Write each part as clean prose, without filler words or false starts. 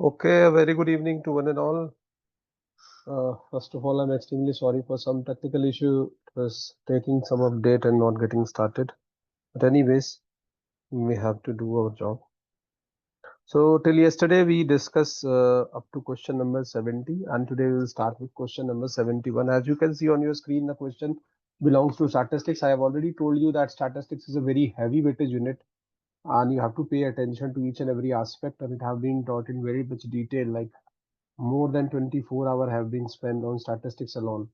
Okay, a very good evening to one and all. First of all, I'm extremely sorry for some technical issue. It was taking some update and not getting started. But anyways, we have to do our job. So till yesterday we discussed up to question number 70, and today we will start with question number 71. As you can see on your screen, the question belongs to statistics. I have already told you that statistics is a very heavy weightage unit, and you have to pay attention to each and every aspect, and it have been taught in very much detail, like more than 24 hours have been spent on statistics alone.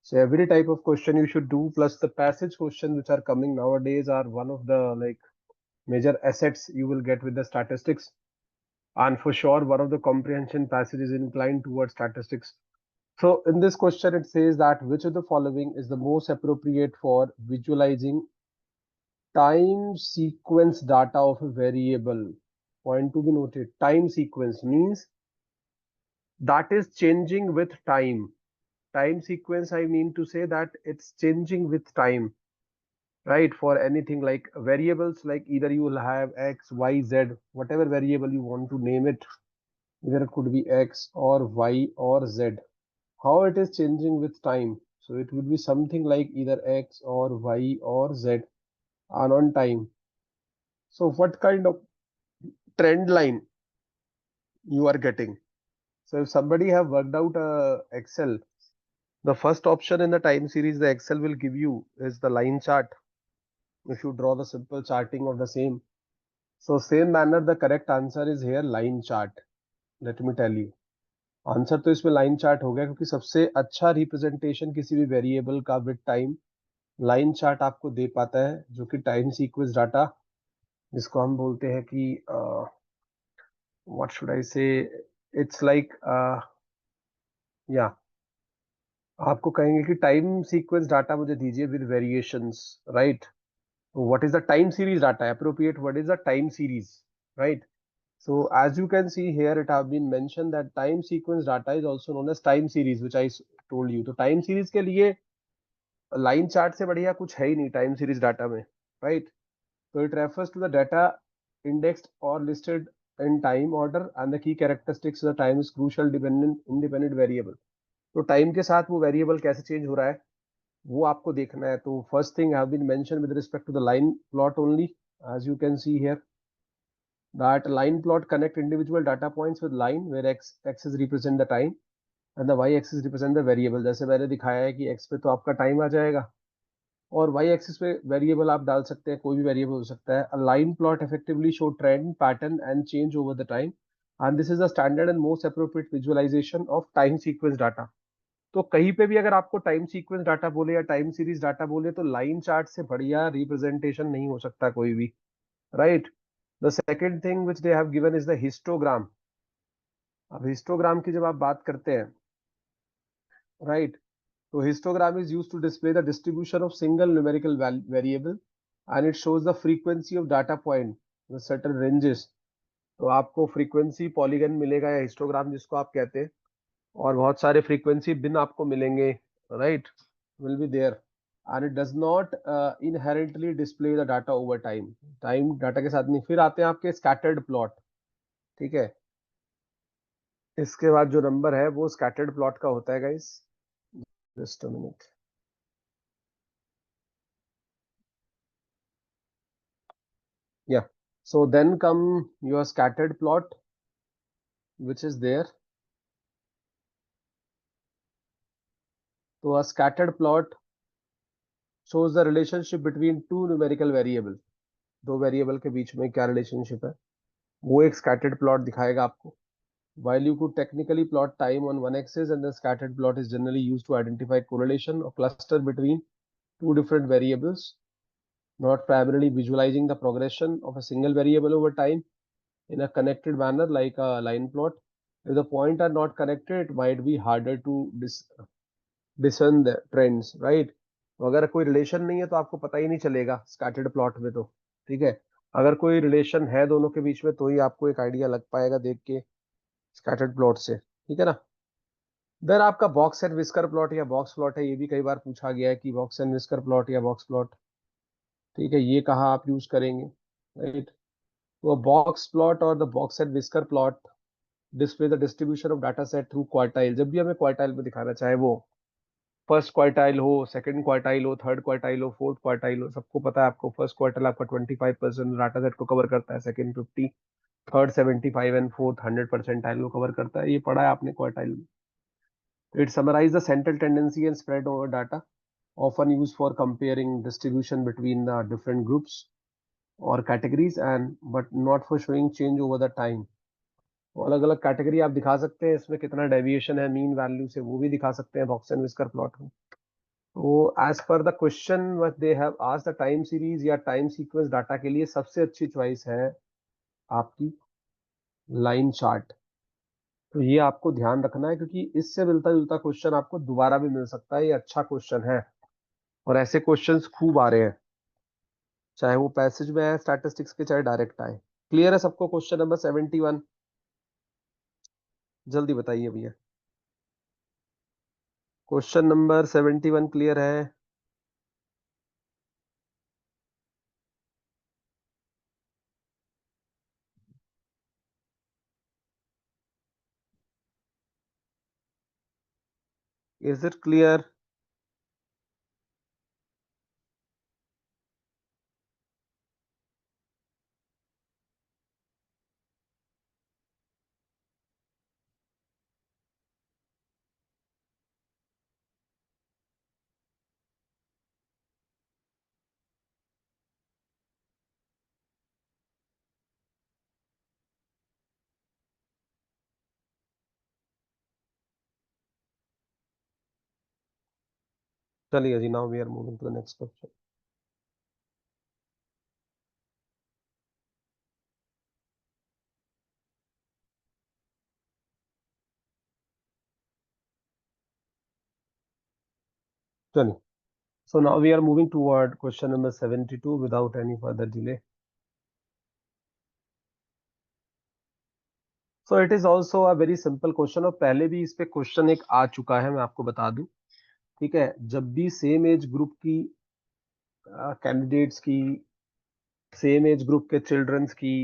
So every type of question you should do, plus the passage questions which are coming nowadays are one of the major assets you will get with the statistics. And for sure, one of the comprehension passages inclined towards statistics. So in this question, it says that which of the following is the most appropriate for visualizing time sequence data of a variable? Point to be noted. Time sequence means that is changing with time. Time sequence, I mean to say that it's changing with time, right? For anything like variables, like either you will have x, y, z, whatever variable you want to name it, either it could be x or y or z. How it is changing with time? So it would be something like either x or y or z and on time. So what kind of trend line you are getting? So if somebody have worked out a Excel, the first option in the time series the Excel will give you is the line chart. If you draw the simple charting of the same, so same manner the correct answer is here line chart. Let me tell you, answer तो इसमें line chart हो गया, क्योंकि सबसे अच्छा representation किसी भी variable का विद टाइम लाइन चार्ट आपको दे पाता है, जो कि टाइम सीक्वेंस डाटा, जिसको हम बोलते हैं कि व्हाट शुड आई से, इट्स लाइक या आपको कहेंगे कि टाइम सीक्वेंस डाटा मुझे दीजिए with variations, right? What is the time series data? Appropriate word is the time series, right? So as you can see here, it have been mentioned that time sequence data is also known as time series, which I told you. तो time series के लिए line chart से बढ़िया कुछ है ही नहीं time series data में, right? So it refers to the data indexed or listed in time order, and the key characteristics of the time is crucial independent variable. तो time के साथ वो variable कैसे change हो रहा है वो आपको देखना है. तो first thing have been mention with respect to the line plot only. As you can see here, that line plot connect individual data points with line where x axis represent the time and the y axis represent the variable. जैसे मैंने दिखाया है कि x पे तो आपका time आ जाएगा और y axis पे वेरिएबल आप डाल सकते हैं, कोई भी वेरिएबल हो सकता है. A line plot effectively show trend, pattern and change over the time, and this is the standard and most appropriate visualization of time sequence data. तो कहीं पे भी अगर आपको टाइम सीक्वेंस डाटा बोले या टाइम सीरीज डाटा बोले, तो लाइन चार्ट से बढ़िया रिप्रेजेंटेशन नहीं हो सकता कोई भी, right? The second thing which they have given is the histogram. अब हिस्टोग्राम की जब आप बात करते हैं, राइट, तो histogram is use to display the distribution of single numerical variable and it shows the frequency of data point with certain ranges. तो आपको फ्रीक्वेंसी पॉलीगन मिलेगा या हिस्टोग्राम जिसको आप कहते हैं, और बहुत सारे फ्रीक्वेंसी बिन आपको मिलेंगे, right, will be there, and it does not inherently display the data over time. Time data के साथ नहीं. फिर आते हैं आपके स्कैटर्ड प्लॉट, ठीक है. इसके बाद जो नंबर है वो स्कैटर्ड प्लॉट का होता है guys. Just a minute. Yeah so then come your scattered plot which is there. So a scattered plot shows the relationship between two numerical variable. दो वेरिएबल के बीच में क्या रिलेशनशिप है वो एक स्कैटर्ड प्लॉट दिखाएगा आपको. While you could technically plot time on one axis, and the scattered plot is generally used to identify correlation or cluster between two different variables, not primarily visualizing the progression of a single variable over time in a connected manner like a line plot. If the points are not connected, it might be harder to discern the trends, right? तो अगर कोई relation नहीं है तो आपको पता ही नहीं चलेगा स्कैटर्ड प्लॉट में. तो ठीक है, अगर कोई रिलेशन है दोनों के बीच में तो ही आपको एक आइडिया लग पाएगा देख के स्कैटर्ड प्लॉट से, ठीक है ना. देन आपका बॉक्स एंड विस्कर प्लॉट या बॉक्स प्लॉट है, ये भी कई बार पूछा गया है कि बॉक्स एंड विस्कर प्लॉट या बॉक्स प्लॉट, ठीक है, ये कहाँ आप यूज करेंगे, राइट? तो बॉक्स प्लॉट और the box and whisker plot display the distribution of data set through quartile. जब भी हमें क्वार्टाइल में दिखाना, चाहे वो फर्स्ट क्वार्टाइल हो, सेकंड क्वार्टाइल हो, थर्ड क्वार्टाइल हो, फोर्थ क्वार्टाइल हो, सबको पता है आपको फर्स्ट क्वार्टाइल आपका 25% डाटा सेट को कवर करता है, सेकंड 50, थर्ड 75 एंड फोर्थ 100% को कवर करता है। ये पढ़ा है आपने क्वार्टाइल में। It summarize the central tendency and spread over data, often used for comparing distribution between the different groups or categories and but not for showing change over the time। तो अलग अलग कैटेगरी आप दिखा सकते हैं, इसमें कितना डेविएशन है मीन वैल्यू से, वो भी दिखा सकते हैं बॉक्स एंड विस्कर प्लॉट में। तो as per the question what they have asked, the time series या टाइम सीक्वेंस डाटा के लिए सबसे अच्छी चॉइस है आपकी लाइन चार्ट। तो ये आपको ध्यान रखना है, क्योंकि इससे मिलता जुलता क्वेश्चन आपको दोबारा भी मिल सकता है। ये अच्छा क्वेश्चन है और ऐसे क्वेश्चंस खूब आ रहे हैं, चाहे वो पैसेज में आए स्टैटिस्टिक्स के, चाहे डायरेक्ट आए। क्लियर है सबको? क्वेश्चन नंबर 71 जल्दी बताइए भैया। क्वेश्चन नंबर 71 क्लियर है? Is it clear? चलिए जी, now we are moving to the next question. चलिए, so now we are moving toward question number 72 without any further delay. So it is also a very simple question, और पहले भी इस पे question एक आ चुका है, मैं आपको बता दूं। ठीक है, जब भी सेम एज ग्रुप की कैंडिडेट्स की, सेम एज ग्रुप के चिल्ड्रंस की,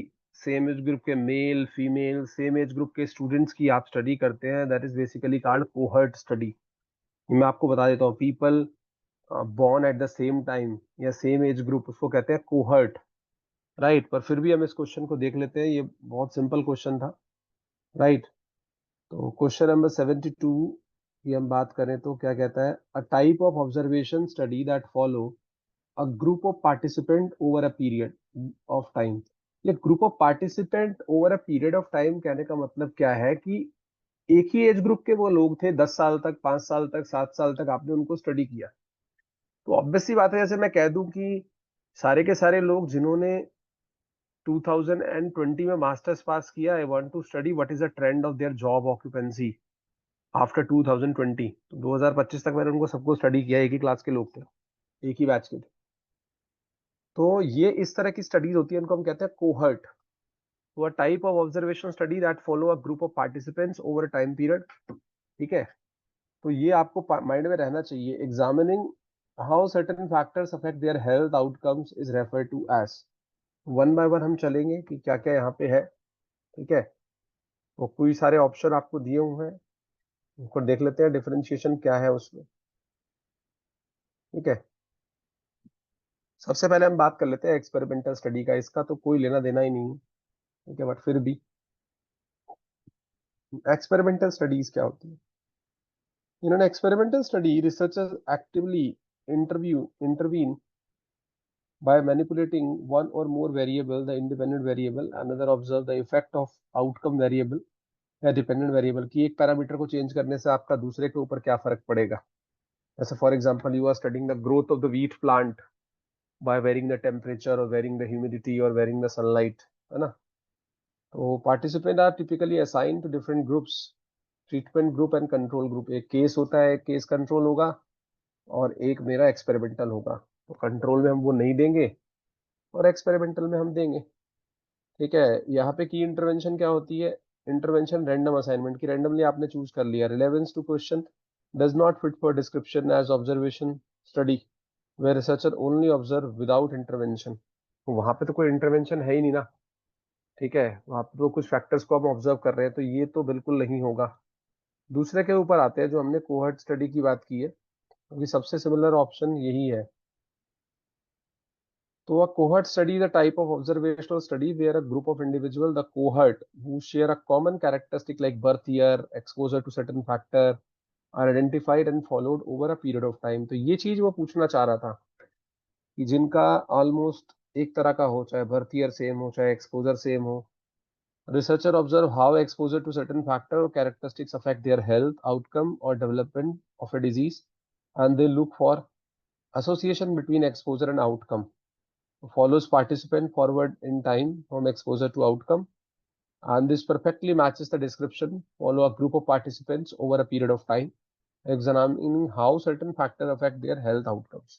सेम एज ग्रुप के male female, same age group के स्टूडेंट्स की आप स्टडी करते हैं, that is basically called cohort study. मैं आपको बता देता हूँ, people born at the same time या सेम एज ग्रुप, उसको कहते हैं कोहर्ट, राइट। पर फिर भी हम इस क्वेश्चन को देख लेते हैं, ये बहुत सिंपल क्वेश्चन था, राइट। तो क्वेश्चन नंबर 72 की हम बात करें तो क्या कहता है, अ type of observation study that follow a group of participant over a period of time। ये group of participant over a period of time कहने का मतलब क्या है कि एक ही एज ग्रुप के वो लोग थे, 10 साल तक, 5 साल तक, 7 साल तक आपने उनको स्टडी किया। तो ऑब्वियस सी बात है, जैसे मैं कह दूं कि सारे के सारे लोग जिन्होंने 2020 में मास्टर्स पास किया, I want to study what is the trend of there job occupancy after 2020। तो 2025 तक मैंने उनको सबको स्टडी किया, एक ही क्लास के लोग थे, एक ही बैच के थे। तो ये इस तरह की स्टडीज होती है, इनको हम कहते हैं कोहर्ट। तो a type of observation study that follow a group of participants over a time period. ठीक है, तो ये आपको माइंड में रहना चाहिए। Examining how certain factors affect their health outcomes is refer to as. One by one हम चलेंगे कि क्या क्या यहाँ पे है। ठीक है, तो कोई सारे ऑप्शन आपको दिए हुए हैं, उनको देख लेते हैं, डिफरेंशिएशन क्या है उसमें। ठीक है, सबसे पहले हम बात कर लेते हैं एक्सपेरिमेंटल स्टडी का। इसका तो कोई लेना देना ही नहीं है, ठीक है, बट फिर भी एक्सपेरिमेंटल स्टडीज क्या होती है। इन्होंने experimental study researchers actively intervene by manipulating one or more variable, the independent variable, another observe the effect of outcome variable या डिपेंडेंट वेरिएबल की, एक पैरामीटर को चेंज करने से आपका दूसरे के ऊपर क्या फर्क पड़ेगा। जैसे for example, you are studying the growth of the wheat plant by varying the temperature और वेरिंग द ह्यूमिडिटी और वेरिंग द सनलाइट, है ना। तो participant are typically assign to different groups, treatment group and control group. एक case होता है, एक case control होगा, और एक मेरा एक्सपेरिमेंटल होगा। तो कंट्रोल में हम वो नहीं देंगे और एक्सपेरिमेंटल में हम देंगे। ठीक है, यहाँ पे की इंटरवेंशन क्या होती है, इंटरवेंशन रैंडम असाइनमेंट की, रैंडमली आपने चूज कर लिया। Relevance to question does not fit for description as observation study where researcher only observe without intervention. वहां पे तो कोई इंटरवेंशन है ही नहीं ना। ठीक है, वहां पर तो कुछ फैक्टर्स को हम ऑब्जर्व कर रहे हैं, तो ये तो बिल्कुल नहीं होगा। दूसरे के ऊपर आते हैं, जो हमने कोहर्ट स्टडी की बात की है, क्योंकि सबसे सिमिलर ऑप्शन यही है। तो a cohort study is a type of observational study where a group of individual, the cohort, who share a common characteristic like birth year, exposure to certain factor, are identified and followed over a period of time। तो ये चीज वो पूछना चाह रहा था कि जिनका ऑलमोस्ट एक तरह का हो, चाहे बर्थ ईयर सेम हो, चाहे एक्सपोजर सेम हो। Researcher observe how exposure to certain factor or characteristics affect their health, outcome, or development of a disease, and they look for association between exposure and outcome. Follows participant forward in time from exposure to outcome, and this perfectly matches the description. Follow a group of participants over a period of time, examining how certain factors affect their health outcomes।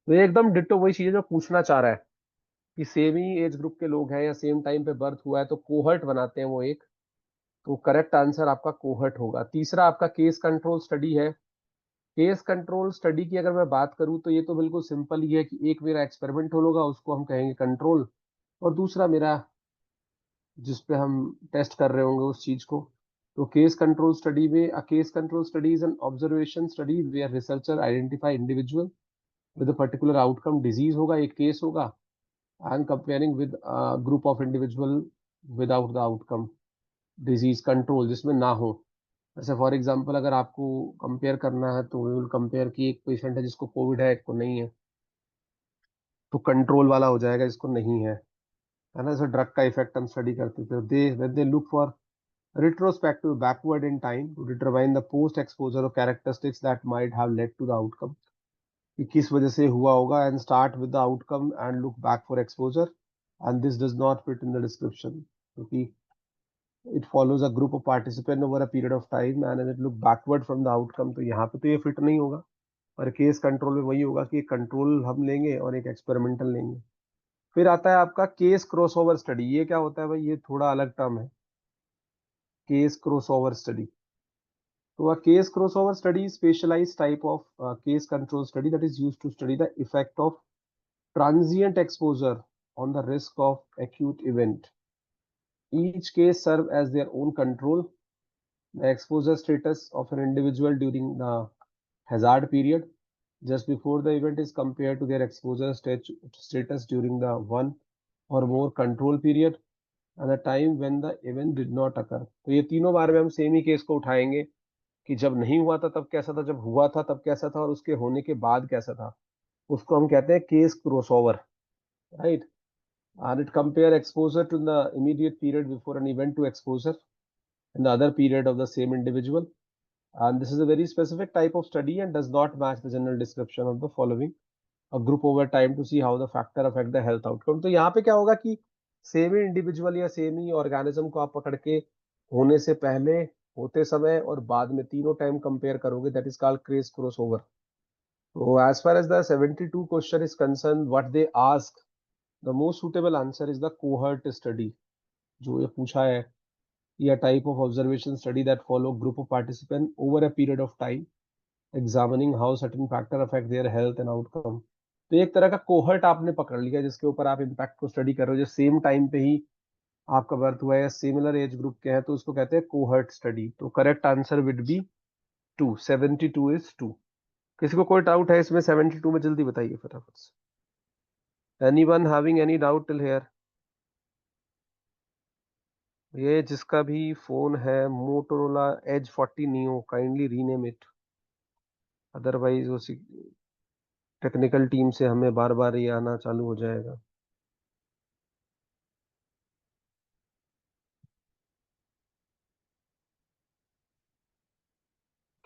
तो ये एकदम ditto वही चीज है जो पूछना चाह रहा है कि सेम ही एज ग्रुप के लोग हैं या सेम टाइम पे बर्थ हुआ है तो कोहर्ट बनाते हैं वो एक। तो करेक्ट आंसर आपका कोहर्ट होगा। तीसरा आपका केस कंट्रोल स्टडी है। केस कंट्रोल स्टडी की अगर मैं बात करूं तो ये तो बिल्कुल सिंपल ही है कि एक मेरा एक्सपेरिमेंटल होगा, उसको हम कहेंगे कंट्रोल, और दूसरा मेरा जिस पे हम टेस्ट कर रहे होंगे उस चीज को। तो केस कंट्रोल स्टडी में, a case control study is an observation study where researcher identify individual with a particular outcome. Disease होगा, एक केस होगा, and comparing with group of individual without the outcome disease control जिसमें ना हो। जैसे for example अगर आपको compare करना है तो वी विल कंपेयर कि एक पेशेंट है जिसको कोविड है, एक को नहीं है, तो कंट्रोल वाला हो जाएगा जिसको नहीं है ना। जैसे ड्रग का इफेक्ट हम स्टडी करते थे, they when they look for retrospective backward in time to determine the post exposure of characteristics that might have led to the outcome, कि किस वजह से हुआ होगा, and start with the outcome and look back for exposure, and this does not fit in the description क्योंकि it follows a group of participant over a period of time and then it look backward from the outcome। तो यहाँ पे तो ये fit नहीं होगा। और case control में वही होगा कि कंट्रोल हम लेंगे और एक एक्सपेरिमेंटल लेंगे। फिर आता है आपका केस क्रॉसओवर स्टडी। ये क्या होता है भाई, ये थोड़ा अलग टर्म है, case crossover study. So a case crossover study is specialized type of case control study that is used to study the effect of transient exposure on the risk of acute event. Each case serve as their own control. The exposure status of an individual during the hazard period just before the event is compared to their exposure status during the one or more control period and the time when the event did not occur। तो ये तीनों बार में हम same ही case को उठाएंगे कि जब नहीं हुआ था तब कैसा था, जब हुआ था तब कैसा था, और उसके होने के बाद कैसा था। उसको हम कहते हैं case crossover, right. And it compare exposure to the immediate period before an event to exposure in the other period of the same individual, and this is a very specific type of study and does not match the general description of the following, a group over time to see how the factor affect the health outcome। तो यहाँ पे क्या होगा कि same ही individual या same ही organism को आप पकड़ के होने से पहले, होते समय और बाद में तीनों टाइम कंपेयर करोगे, that is called case crossover. So as far as the 72 question is concerned, what they ask, the most suitable answer is the cohort study। जो ये पूछा है, ये type of observation study that follow group of participants over a period of time, examining how certain factor affect their health and outcome। तो एक तरह का cohort आपने पकड़ लिया जिसके ऊपर आप इम्पैक्ट को स्टडी कर रहे हो, जो सेम टाइम पे ही आपका बर्थ हुआ है या सिमिलर एज ग्रुप के हैं, तो उसको कहते हैं कोहर्ट स्टडी। तो correct answer would be 2, 72 is 2। किसी को कोई डाउट है इसमें 72 में, जल्दी बताइए फटाफट से। Anyone having any doubt till here? ये जिसका भी फोन है Motorola Edge 40 Neo, kindly rename it, otherwise उसी टेक्निकल टीम से हमें बार बार ये आना चालू हो जाएगा।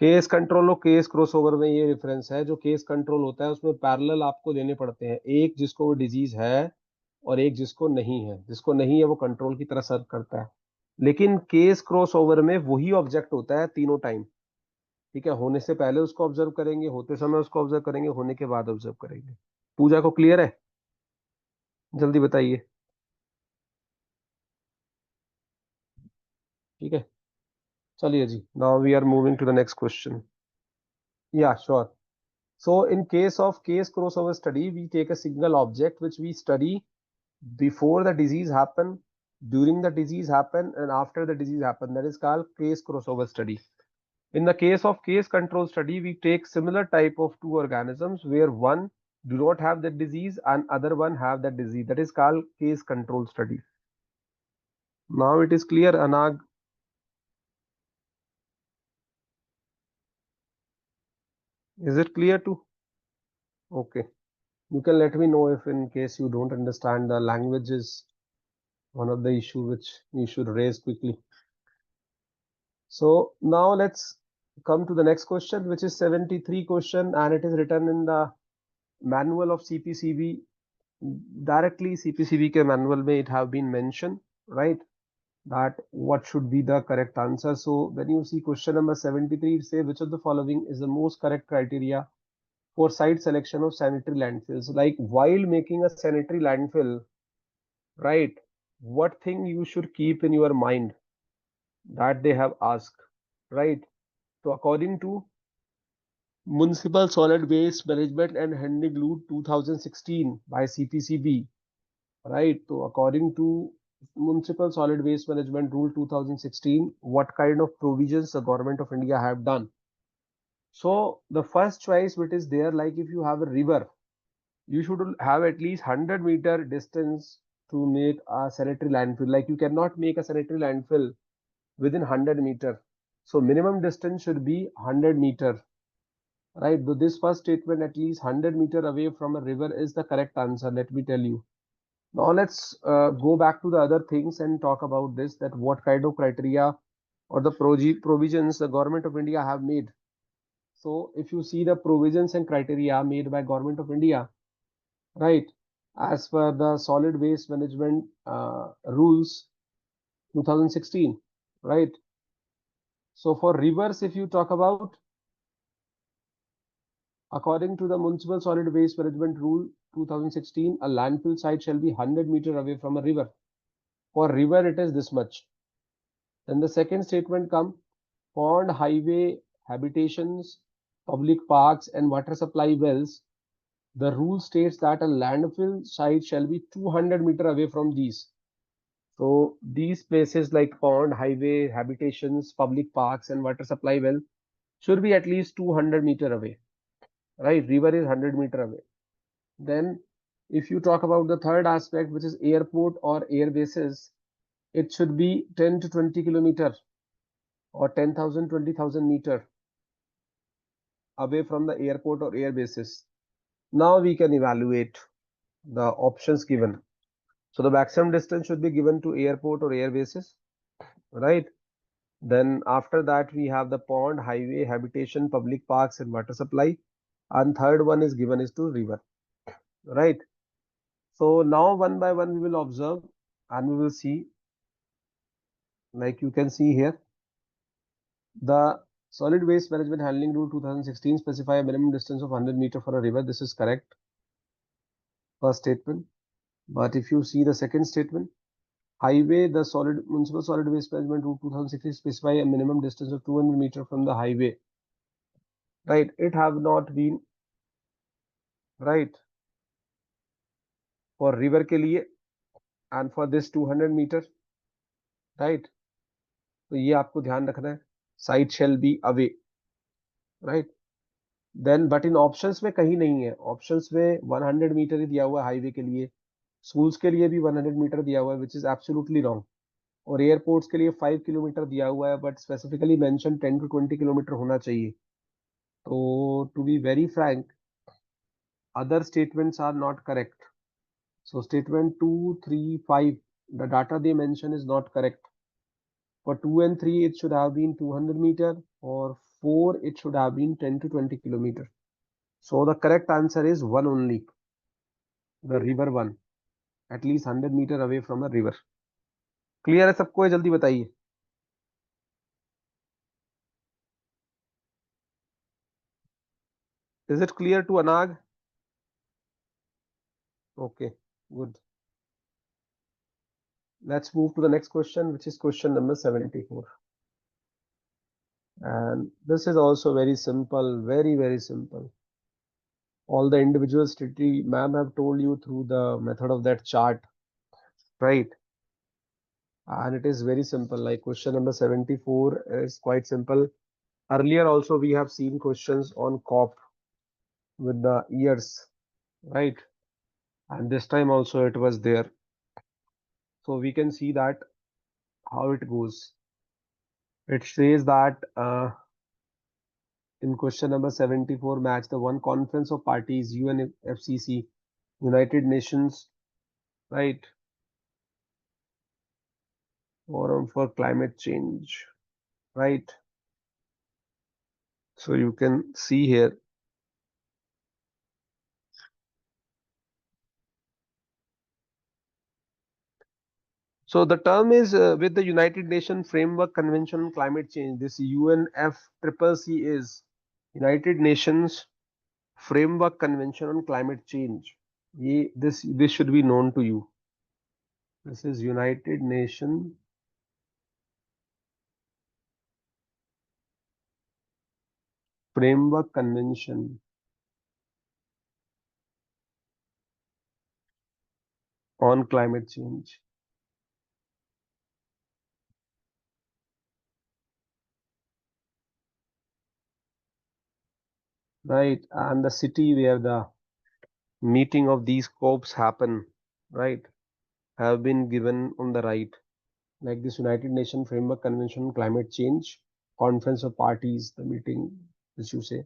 केस कंट्रोल और केस क्रॉसओवर में ये डिफरेंस है, जो केस कंट्रोल होता है उसमें पैरेलल आपको देने पड़ते हैं, एक जिसको वो डिजीज है और एक जिसको नहीं है। जिसको नहीं है वो कंट्रोल की तरह सर्व करता है। लेकिन केस क्रॉसओवर में वही ऑब्जेक्ट होता है तीनों टाइम, ठीक है। होने से पहले उसको ऑब्जर्व करेंगे, होते समय उसको ऑब्जर्व करेंगे, होने के बाद ऑब्जर्व करेंगे। पूजा को क्लियर है? जल्दी बताइए। ठीक है, चलिए जी, now we are moving to the next question. Yeah sure. So in case of case crossover study, we take a single object which we study before the disease happen during the disease happen and after the disease happen. That is called case crossover study. In the case of case control study, we take similar type of two organisms where one do not have that disease and other one have that disease. That is called case control study. Now it is clear, Anag. Is it clear too? Okay. You can let me know if in case you don't understand the language is one of the issue which you should raise quickly. So now let's come to the next question, which is 73 question, and it is written in the manual of CPCB. Directly CPCB के manual में it have been mentioned, right? That what should be the correct answer. So when you see question number 73, it says which of the following is the most correct criteria for site selection of sanitary landfills? Like while making a sanitary landfill, right? What thing you should keep in your mind that they have asked, right? So according to Municipal Solid Waste Management and Handling Rule 2016 by CPCB, right? So according to Municipal Solid Waste Management Rule 2016, what kind of provisions the Government of India have done? So the first choice which is there, like if you have a river, you should have at least 100-meter distance to make a sanitary landfill. Like you cannot make a sanitary landfill within 100-meter. So minimum distance should be 100-meter, right? So this first statement, at least 100-meter away from a river, is the correct answer. Let me tell you. Now let's go back to the other things and talk about this, that what kind of criteria or the provisions the Government of India have made. So if you see the provisions and criteria made by Government of India, right, as per the solid waste management rules 2016, right? So for rivers, if you talk about, according to the Municipal Solid Waste Management Rule 2016, a landfill site shall be 100-meter away from a river. For river, it is this much. Then the second statement come, pond, highway, habitations, public parks, and water supply wells. The rule states that a landfill site shall be 200-meter away from these. So these places like pond, highway, habitations, public parks, and water supply well should be at least 200-meter away, right? River is 100-meter away. Then if you talk about the third aspect, which is airport or air bases, it should be 10 to 20 kilometer or 10,000, 20,000 meter away from the airport or air bases. Now we can evaluate the options given. So the maximum distance should be given to airport or air bases, right? Then after that we have the pond, highway, habitation, public parks, and water supply. And third one is given is to river, right? So now one by one we will observe and we will see, like you can see here, the Solid Waste Management Handling Rule 2016 specify a minimum distance of 100 meter for a river. This is correct, first statement. But if you see the second statement, highway, the Municipal Solid Waste Management Rule 2016 specify a minimum distance of 200 meter from the highway, right? It have not been, right, for river के लिए and for this 200 meter, right? तो ये आपको ध्यान रखना है, site shall be away, right? Then but in options में कहीं नहीं है, options में 100 मीटर ही दिया हुआ है हाईवे के लिए, schools के लिए भी 100 मीटर दिया हुआ है, which is absolutely wrong. और एयरपोर्ट्स के लिए 5 किलोमीटर दिया हुआ है, but specifically mention 10 to 20 kilometre होना चाहिए. तो to be very frank, other statements are not correct. So statement 2, 3, 5, the data they mention is not correct. For 2 and 3, it should have been 200 meter. For 4, it should have been 10 to 20 kilometer. So the correct answer is 1 only, the river 1, at least 100 meter away from a river. Clear है सबको? जल्दी बताइए. Is it clear to Anag? Okay, good. Let's move to the next question, which is question number 74. And this is also very simple, very, very simple. All the individual city ma'am have told you through the method of that chart, right? and it is very simple. Like question number 74 is quite simple. Earlier also we have seen questions on COP with the years, right? And this time also it was there. So we can see that how it goes. It says that in question number 74, match the one conference of parties, UNFCCC, United Nations, right? Forum for Climate Change, right? So you can see here. So the term is with the United Nations Framework Convention on Climate Change. This UNFCCC is United Nations Framework Convention on Climate Change. This should be known to you. This is United Nations Framework Convention on Climate Change. Right, and the city where the meeting of these COPs happen, right, have been given on the right, like this United Nations Framework Convention on Climate Change, Conference of Parties, the meeting, as you say,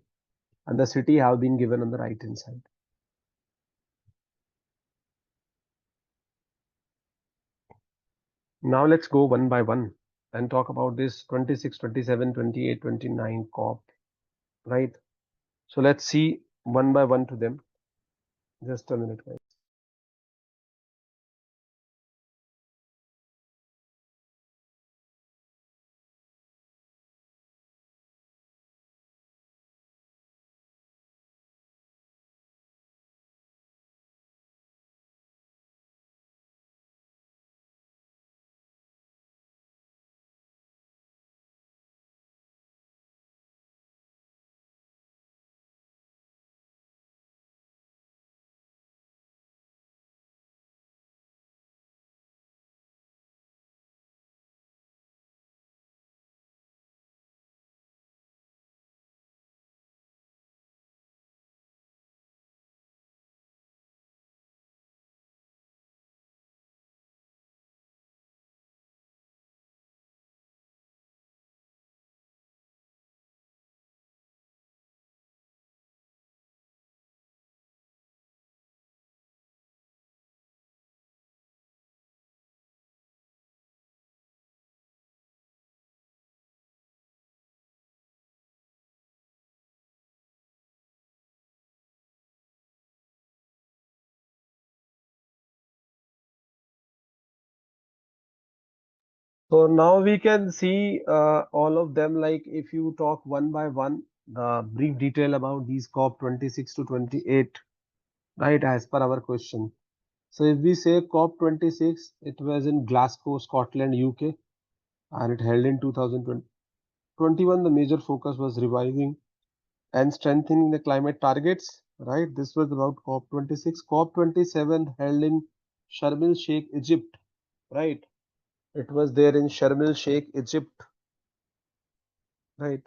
and the city have been given on the right hand side. Now let's go one by one and talk about this 26, 27, 28, 29 COP, right? So let's see one by one to them. Just a minute, guys. So now we can see all of them. Like if you talk one by one, the brief detail about these COP 26 to 28, right, as per our question. So if we say COP 26, it was in Glasgow, Scotland, UK, and it held in 2021. The major focus was reviving and strengthening the climate targets, right? This was about COP 26. COP 27 held in Sharm el Sheikh, Egypt, right? It was there in Sharm el Sheikh, Egypt, right?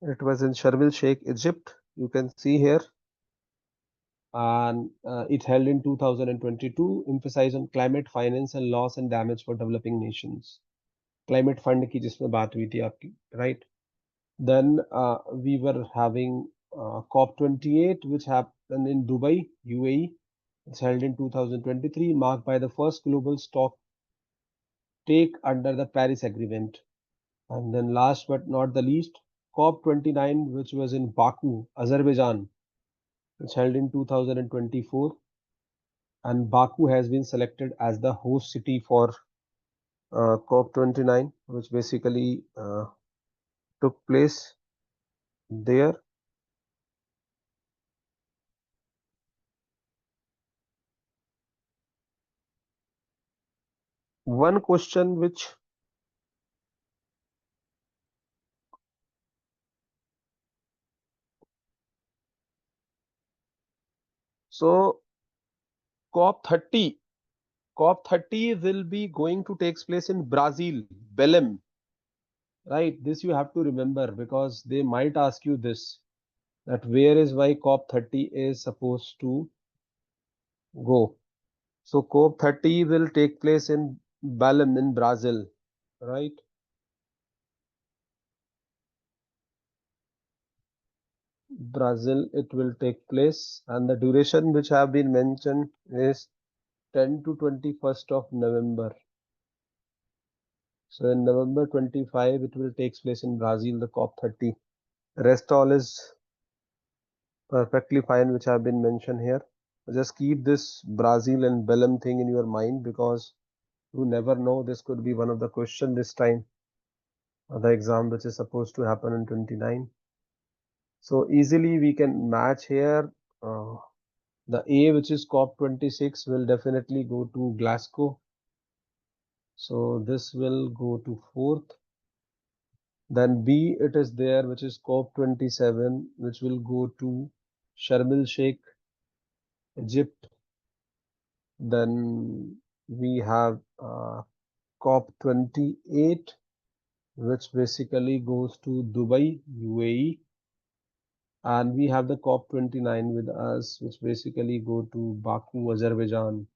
It was in Sharm el Sheikh, Egypt. You can see here, and it held in 2022. Emphasize on climate finance and loss and damage for developing nations. Climate fund की जिसमें बात हुई थी आपकी, right? Then we were having COP 28, which happened in Dubai, UAE. It's held in 2023, marked by the first global stock take under the Paris Agreement. And then last but not the least, COP 29, which was in Baku, Azerbaijan. It's held in 2024, and Baku has been selected as the host city for COP 29, which basically took place there. One question which so COP30. COP30 will be going to take place in Brazil, Belém. Right, this you have to remember because they might ask you this, that where is why COP30 is supposed to go. So COP30 will take place in Belém in Brazil, right? Brazil it will take place, and the duration which have been mentioned is 10 to 21st of November. So in November 25 it will take place in Brazil, the COP30. Rest all is perfectly fine which have been mentioned here. Just keep this Brazil and Belém thing in your mind because you never know, this could be one of the question this time, the exam which is supposed to happen in 29. So easily we can match here. The A, which is COP26, will definitely go to Glasgow. So this will go to 4th. Then B, it is there, which is COP27, which will go to Sharm el Sheikh, Egypt. Then we have COP28, which basically goes to Dubai, UAE. And we have the COP29 with us, which basically go to Baku, Azerbaijan.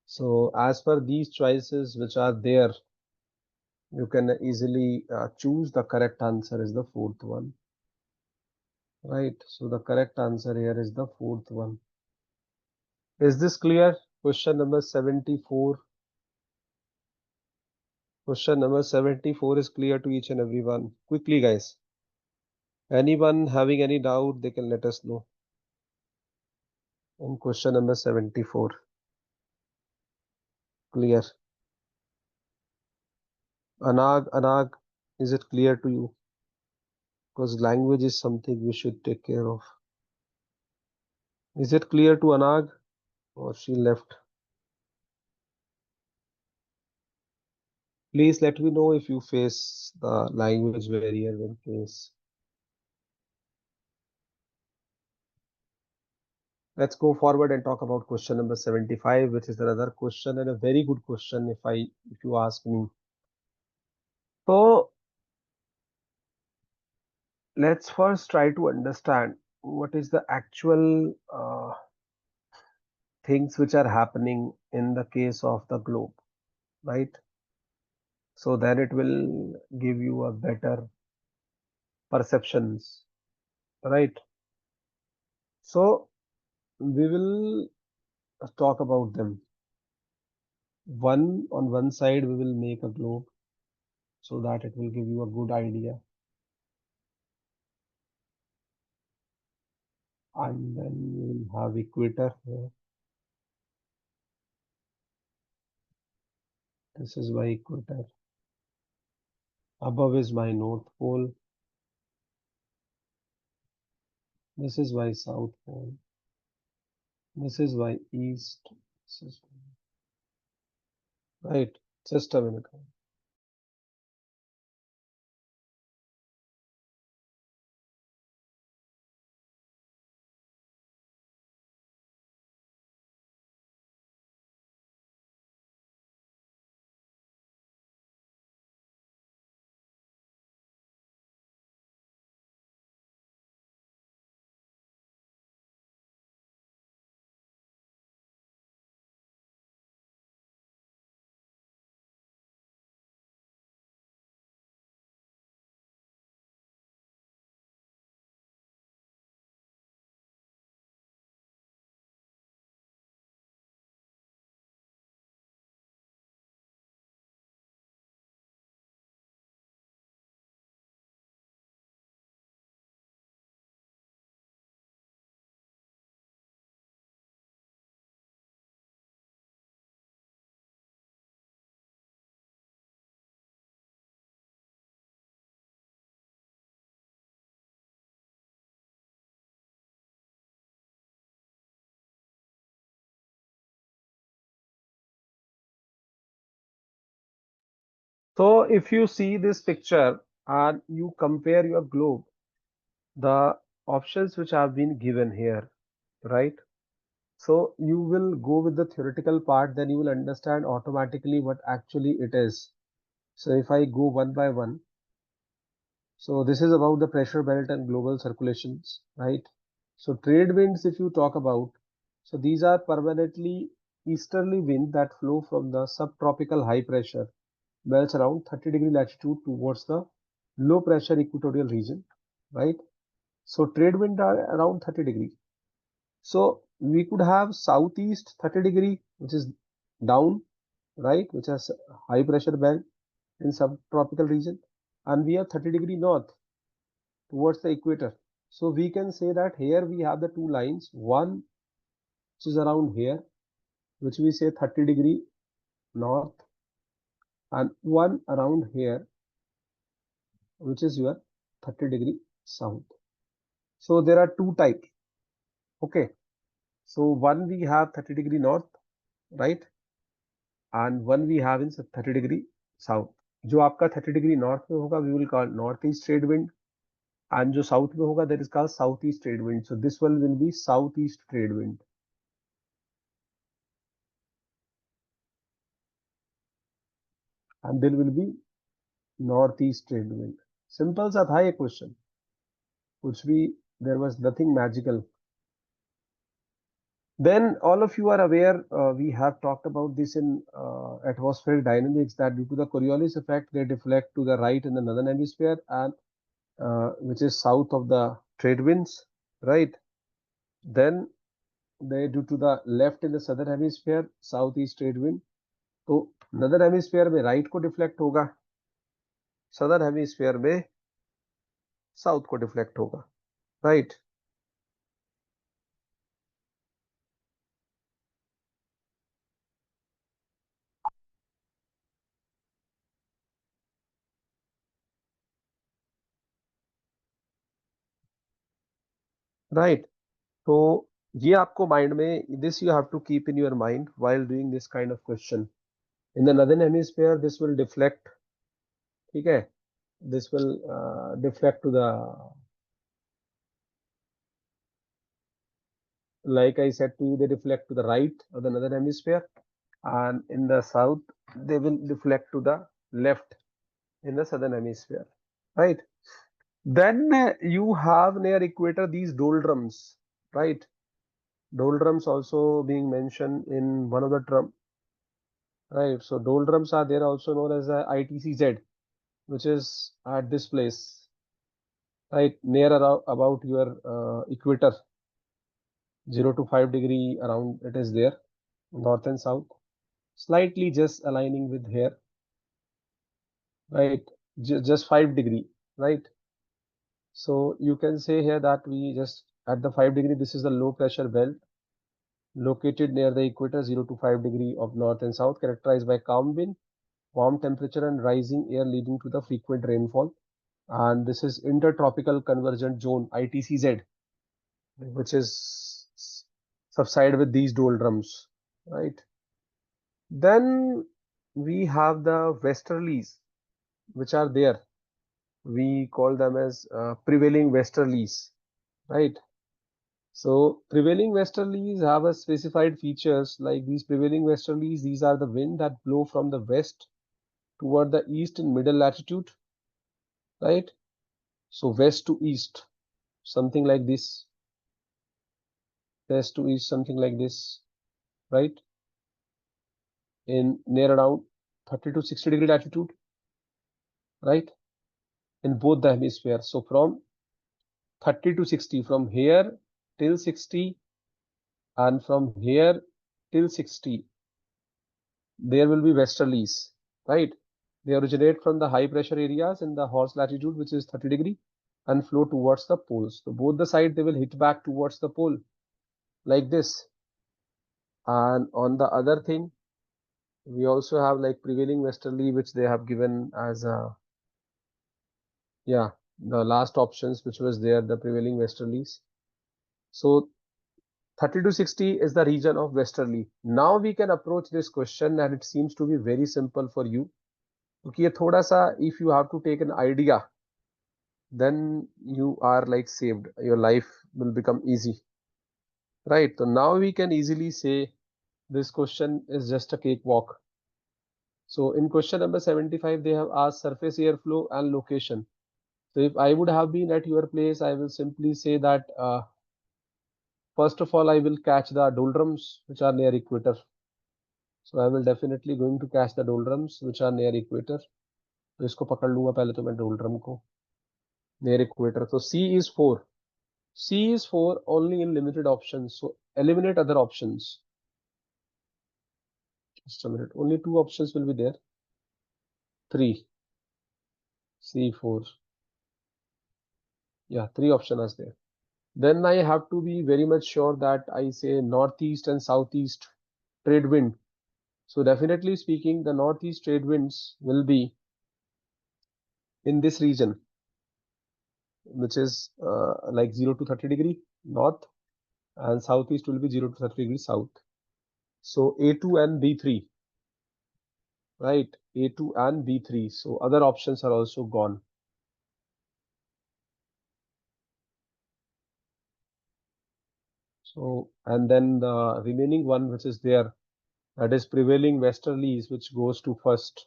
So as per these choices which are there, you can easily choose. The correct answer is the 4th one. Right, so the correct answer here is the 4th one. Is this clear? Question number 74. Question number 74 is clear to each and everyone. Quickly, guys. Anyone having any doubt, they can let us know. On question number 74. Clear. Anag, is it clear to you? Because language is something we should take care of. Is it clear to Anag? Or she left? Please let me know if you face the language barrier in case. Let's go forward and talk about question number 75, which is another question and a very good question if you ask me. So let's first try to understand what is the actual things which are happening in the case of the globe, right? So then it will give you a better perceptions, right? So we will talk about them. On one side, we will make a globe so that it will give you a good idea. And then we will have equator here. This is my equator. Above is my North Pole. This is my South Pole. This is my East. This is right. Just a minute. So if you see this picture and you compare your globe, the options which have been given here, right? So you will go with the theoretical part, then you will understand automatically what actually it is. So if I go one by one, so this is about the pressure belt and global circulations, right? So trade winds, if you talk about, so these are permanently easterly wind that flow from the subtropical high pressure belts around 30-degree latitude towards the low pressure equatorial region, right? So trade wind are around 30 degree. So we could have southeast 30 degree, which is down, right, which has high pressure belt in subtropical region, and we have 30 degree north towards the equator. So we can say that here we have the two lines, one which is around here, which we say 30 degree north, and one around here, which is your 30 degree south. So there are two types. Okay. So one we have 30 degree north, right, and one we have in 30 degree south. जो आपका 30 degree north में होगा, we will call northeast trade wind, and जो south में होगा, that is called southeast trade wind. So this one will be southeast trade wind. And there will be northeast trade wind. Simple सा था ये question. कुछ भी, there was nothing magical. Then all of you are aware, we have talked about this in atmospheric dynamics, that due to the Coriolis effect, they deflect to the right in the northern hemisphere, and which is south of the trade winds, right? Then they due to the left in the southern hemisphere, southeast trade wind. तो northern hemisphere में right को deflect होगा, southern hemisphere में south को deflect होगा, right? Right. तो ये आपको माइंड में, this you have to keep in your mind while doing this kind of question. In the northern hemisphere, this will deflect, ठीक है, this will deflect to the, like I said to you, they deflect to the right of the northern hemisphere, and in the south they will deflect to the left in the southern hemisphere, right? Then you have near equator these doldrums, right? Doldrums also being mentioned in one of the term, right? So doldrums are there, also known as ITCZ, which is at this place, right, near about your equator, 0 to 5 degree around it is there, north and south, slightly just aligning with here, right, just 5 degree, right? So you can say here that we just at the 5 degree, this is the low pressure belt located near the equator, 0 to 5 degree of north and south, characterized by calm wind, warm temperature and rising air leading to the frequent rainfall. And this is intertropical convergent zone, ITCZ, which is subside with these doldrums, right? Then we have the westerlies, which are there. We call them as prevailing westerlies, right? So prevailing westerlies have a specified features, like these prevailing westerlies. These are the wind that blow from the west toward the east in middle latitude, right? So west to east, something like this. West to east, something like this, right? In near around 30 to 60 degree latitude, right? In both the hemispheres. So from 30 to 60, from here till 60, and from here till 60, there will be westerlies, right? They originate from the high pressure areas in the horse latitude, which is 30 degree, and flow towards the poles. So both the side, they will hit back towards the pole like this. And on the other thing, we also have like prevailing westerly, which they have given as a, yeah, the last options, which was there, the prevailing westerlies. So 30 to 60 is the region of westerly. Now we can approach this question, and it seems to be very simple for you. क्योंकि ये थोड़ा सा, if you have to take an idea, then you are like saved, your life will become easy. right? So now we can easily say this question is just a cakewalk. So in question number 75, they have asked surface airflow and location. So if I would have been at your place, I will simply say that first of all, I will catch the doldrums which are near equator. So I will definitely going to catch the doldrums which are near equator. तो इसको पकड़ लूंगा पहले तो मैं doldrum को near equator. So C is 4. C is 4 only in limited options. So eliminate other options. Just a minute. Only 2 options will be there. 3. C4. Yeah, 3 options are there. Then I have to be very much sure that I say northeast and southeast trade wind. So definitely speaking, the northeast trade winds will be in this region, which is like 0 to 30 degree north, and southeast will be 0 to 30 degree south. So A2 and B3, right? A2 and B3. So other options are also gone. So, and then the remaining one which is there, that is prevailing westerlies, which goes to first.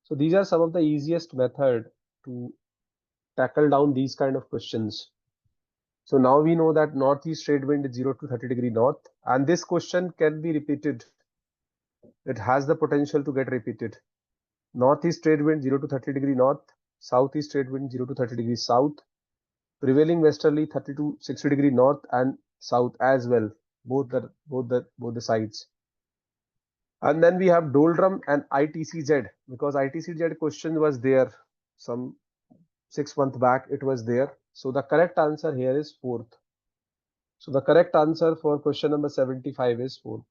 So these are some of the easiest method to tackle down these kind of questions. So now we know that northeast trade wind is 0 to 30 degree north, and this question can be repeated. It has the potential to get repeated. Northeast trade wind 0 to 30 degree north, southeast trade wind 0 to 30 degree south, prevailing westerly 30 to 60 degree north and south as well, both the sides. And then we have doldrum and ITCZ, because ITCZ question was there some 6 months back. It was there. So the correct answer here is fourth. So the correct answer for question number 75 is fourth.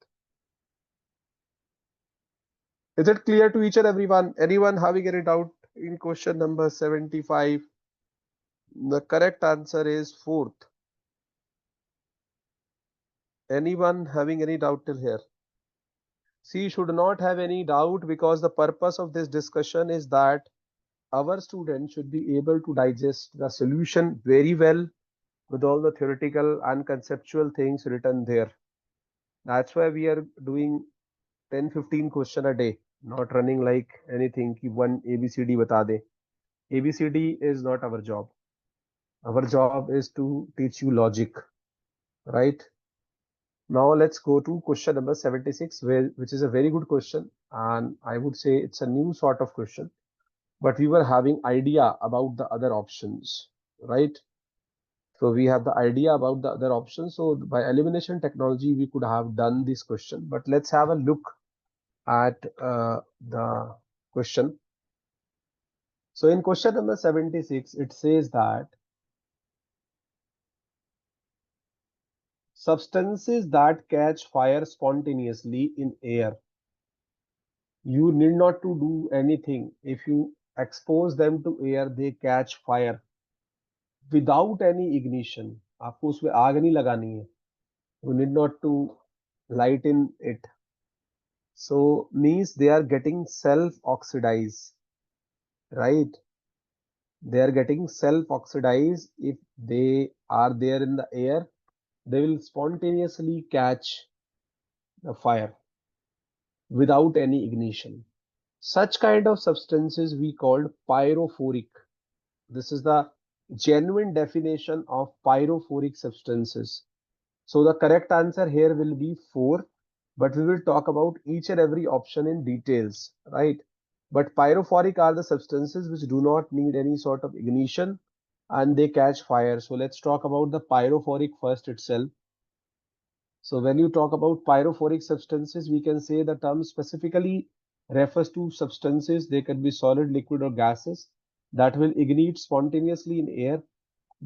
Is it clear to each and everyone? Anyone having any doubt in question number 75? The correct answer is fourth. Anyone having any doubt till here? See, should not have any doubt, because the purpose of this discussion is that our students should be able to digest the solution very well with all the theoretical and conceptual things written there. That's why we are doing 10-15 question a day, not running like anything ki one ABCD bata de. ABCD is not our job. Our job is to teach you logic, right? Now let's go to question number 76, which is a very good question, and I would say it's a new sort of question, but we were having idea about the other options, right? So we have the idea about the other options. So by elimination technology, we could have done this question, but let's have a look at the question. So in question number 76, it says that substances that catch fire spontaneously in air, you need not to do anything. If you expose them to air, they catch fire without any ignition. आपको उसमें आग नहीं लगानी है. You need not to lighten it. So means they are getting self-oxidize, right? They are getting self-oxidize. If they are there in the air, they will spontaneously catch the fire without any ignition. Such kind of substances we called pyrophoric. This is the genuine definition of pyrophoric substances. So the correct answer here will be 4, but we will talk about each and every option in details, right? But pyrophoric are the substances which do not need any sort of ignition and they catch fire. So let's talk about the pyrophoric first itself. So when you talk about pyrophoric substances, we can say the term specifically refers to substances, they can be solid, liquid or gases, that will ignite spontaneously in air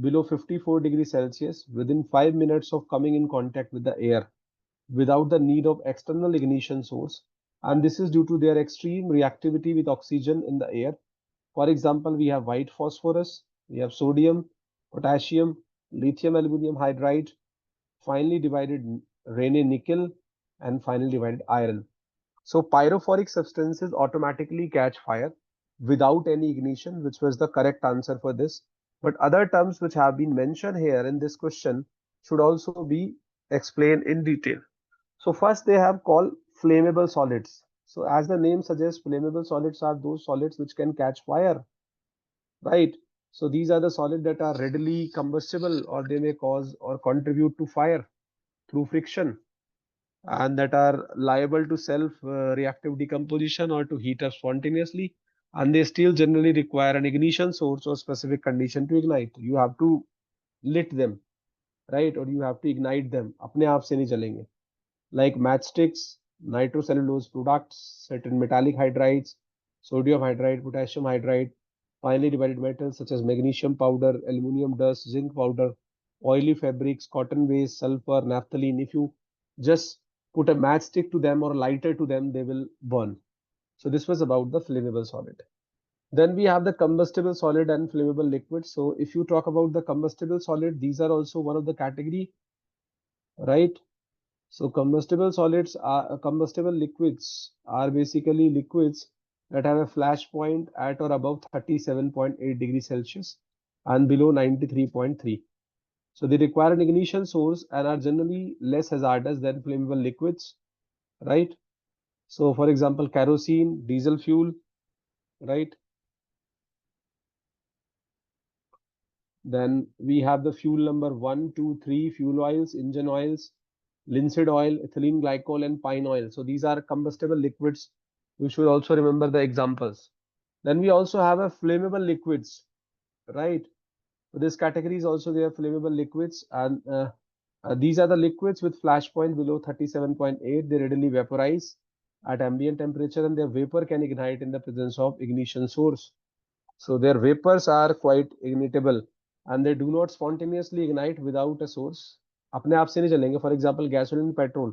below 54 degrees Celsius within 5 minutes of coming in contact with the air without the need of external ignition source. And this is due to their extreme reactivity with oxygen in the air. For example, we have white phosphorus, we have sodium, potassium, lithium aluminum hydride, finely divided Rene nickel, and finally divided iron. So pyrophoric substances automatically catch fire without any ignition, which was the correct answer for this. But other terms which have been mentioned here in this question should also be explained in detail. So first they have called flammable solids. So as the name suggests, flammable solids are those solids which can catch fire, right? So these are the solids that are readily combustible, or they may cause or contribute to fire through friction, and that are liable to self reactive decomposition or to heat up spontaneously, and they still generally require an ignition source or specific condition to ignite. You have to lit them, right, or you have to ignite them. अपने आप से नहीं चलेंगे. Like matchsticks, nitrocellulose products, certain metallic hydrides, sodium hydride, potassium hydride, finely divided metals such as magnesium powder, aluminum dust, zinc powder, oily fabrics, cotton waste, sulfur, naphthalene. If you just put a matchstick to them or a lighter to them, they will burn. So this was about the flammable solid. Then we have the combustible solid and flammable liquid. So if you talk about the combustible solid, these are also one of the category, right? So combustible liquids are basically liquids that have a flash point at or above 37.8 degrees Celsius and below 93.3. So they require an ignition source and are generally less hazardous than flammable liquids, right? So for example, kerosene, diesel fuel, right? Then we have the fuel number 1, 2, 3, fuel oils, engine oils, linseed oil, ethylene glycol, and pine oil. So these are combustible liquids. You should also remember the examples. Then we also have a flammable liquids, right? So this category is also there, flammable liquids, and these are the liquids with flash point below 37.8. They readily vaporize at ambient temperature, and their vapor can ignite in the presence of ignition source. So their vapors are quite ignitable and they do not spontaneously ignite without a source. अपने आप से नहीं चलेंगे. For example, gasoline, petrol.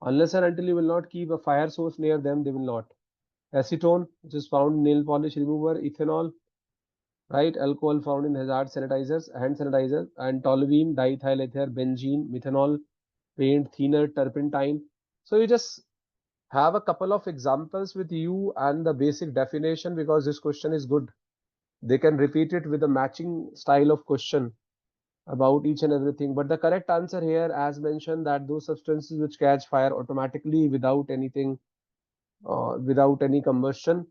Unless and until you will not keep a fire source near them, they will not. Acetone, which is found in nail polish remover, ethanol, right? Alcohol found in hazard sanitizers, hand sanitizers, and toluene, diethyl ether, benzene, methanol, paint, thinner, turpentine. So you just have a couple of examples with you and the basic definition because this question is good. They can repeat it with a matching style of question about each and everything. But the correct answer here, as mentioned, that those substances which catch fire automatically without anything, without any combustion,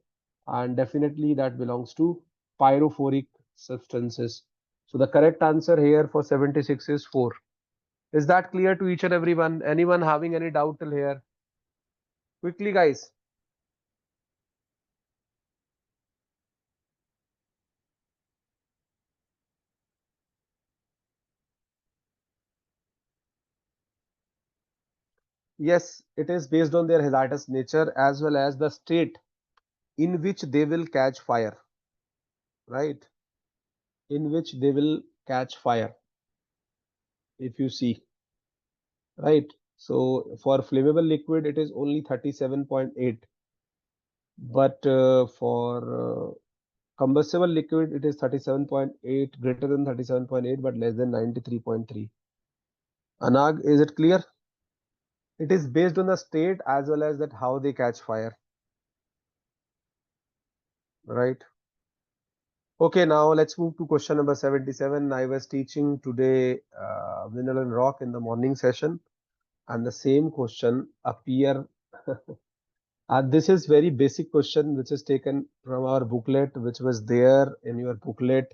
and definitely that belongs to pyrophoric substances. So the correct answer here for 76 is 4. Is that clear to each and everyone? Anyone having any doubt till here? Quickly, guys. Yes, it is based on their hazardous nature as well as the state in which they will catch fire, right? In which they will catch fire, if you see, right? So for flammable liquid, it is only 37.8, but for combustible liquid, it is 37.8, greater than 37.8, but less than 93.3. Anag, is it clear? It is based on the state as well as that how they catch fire, right? Okay, now let's move to question number 77. I was teaching today mineral and rock in the morning session, and the same question appear. This is very basic question which is taken from our booklet, which was there in your booklet,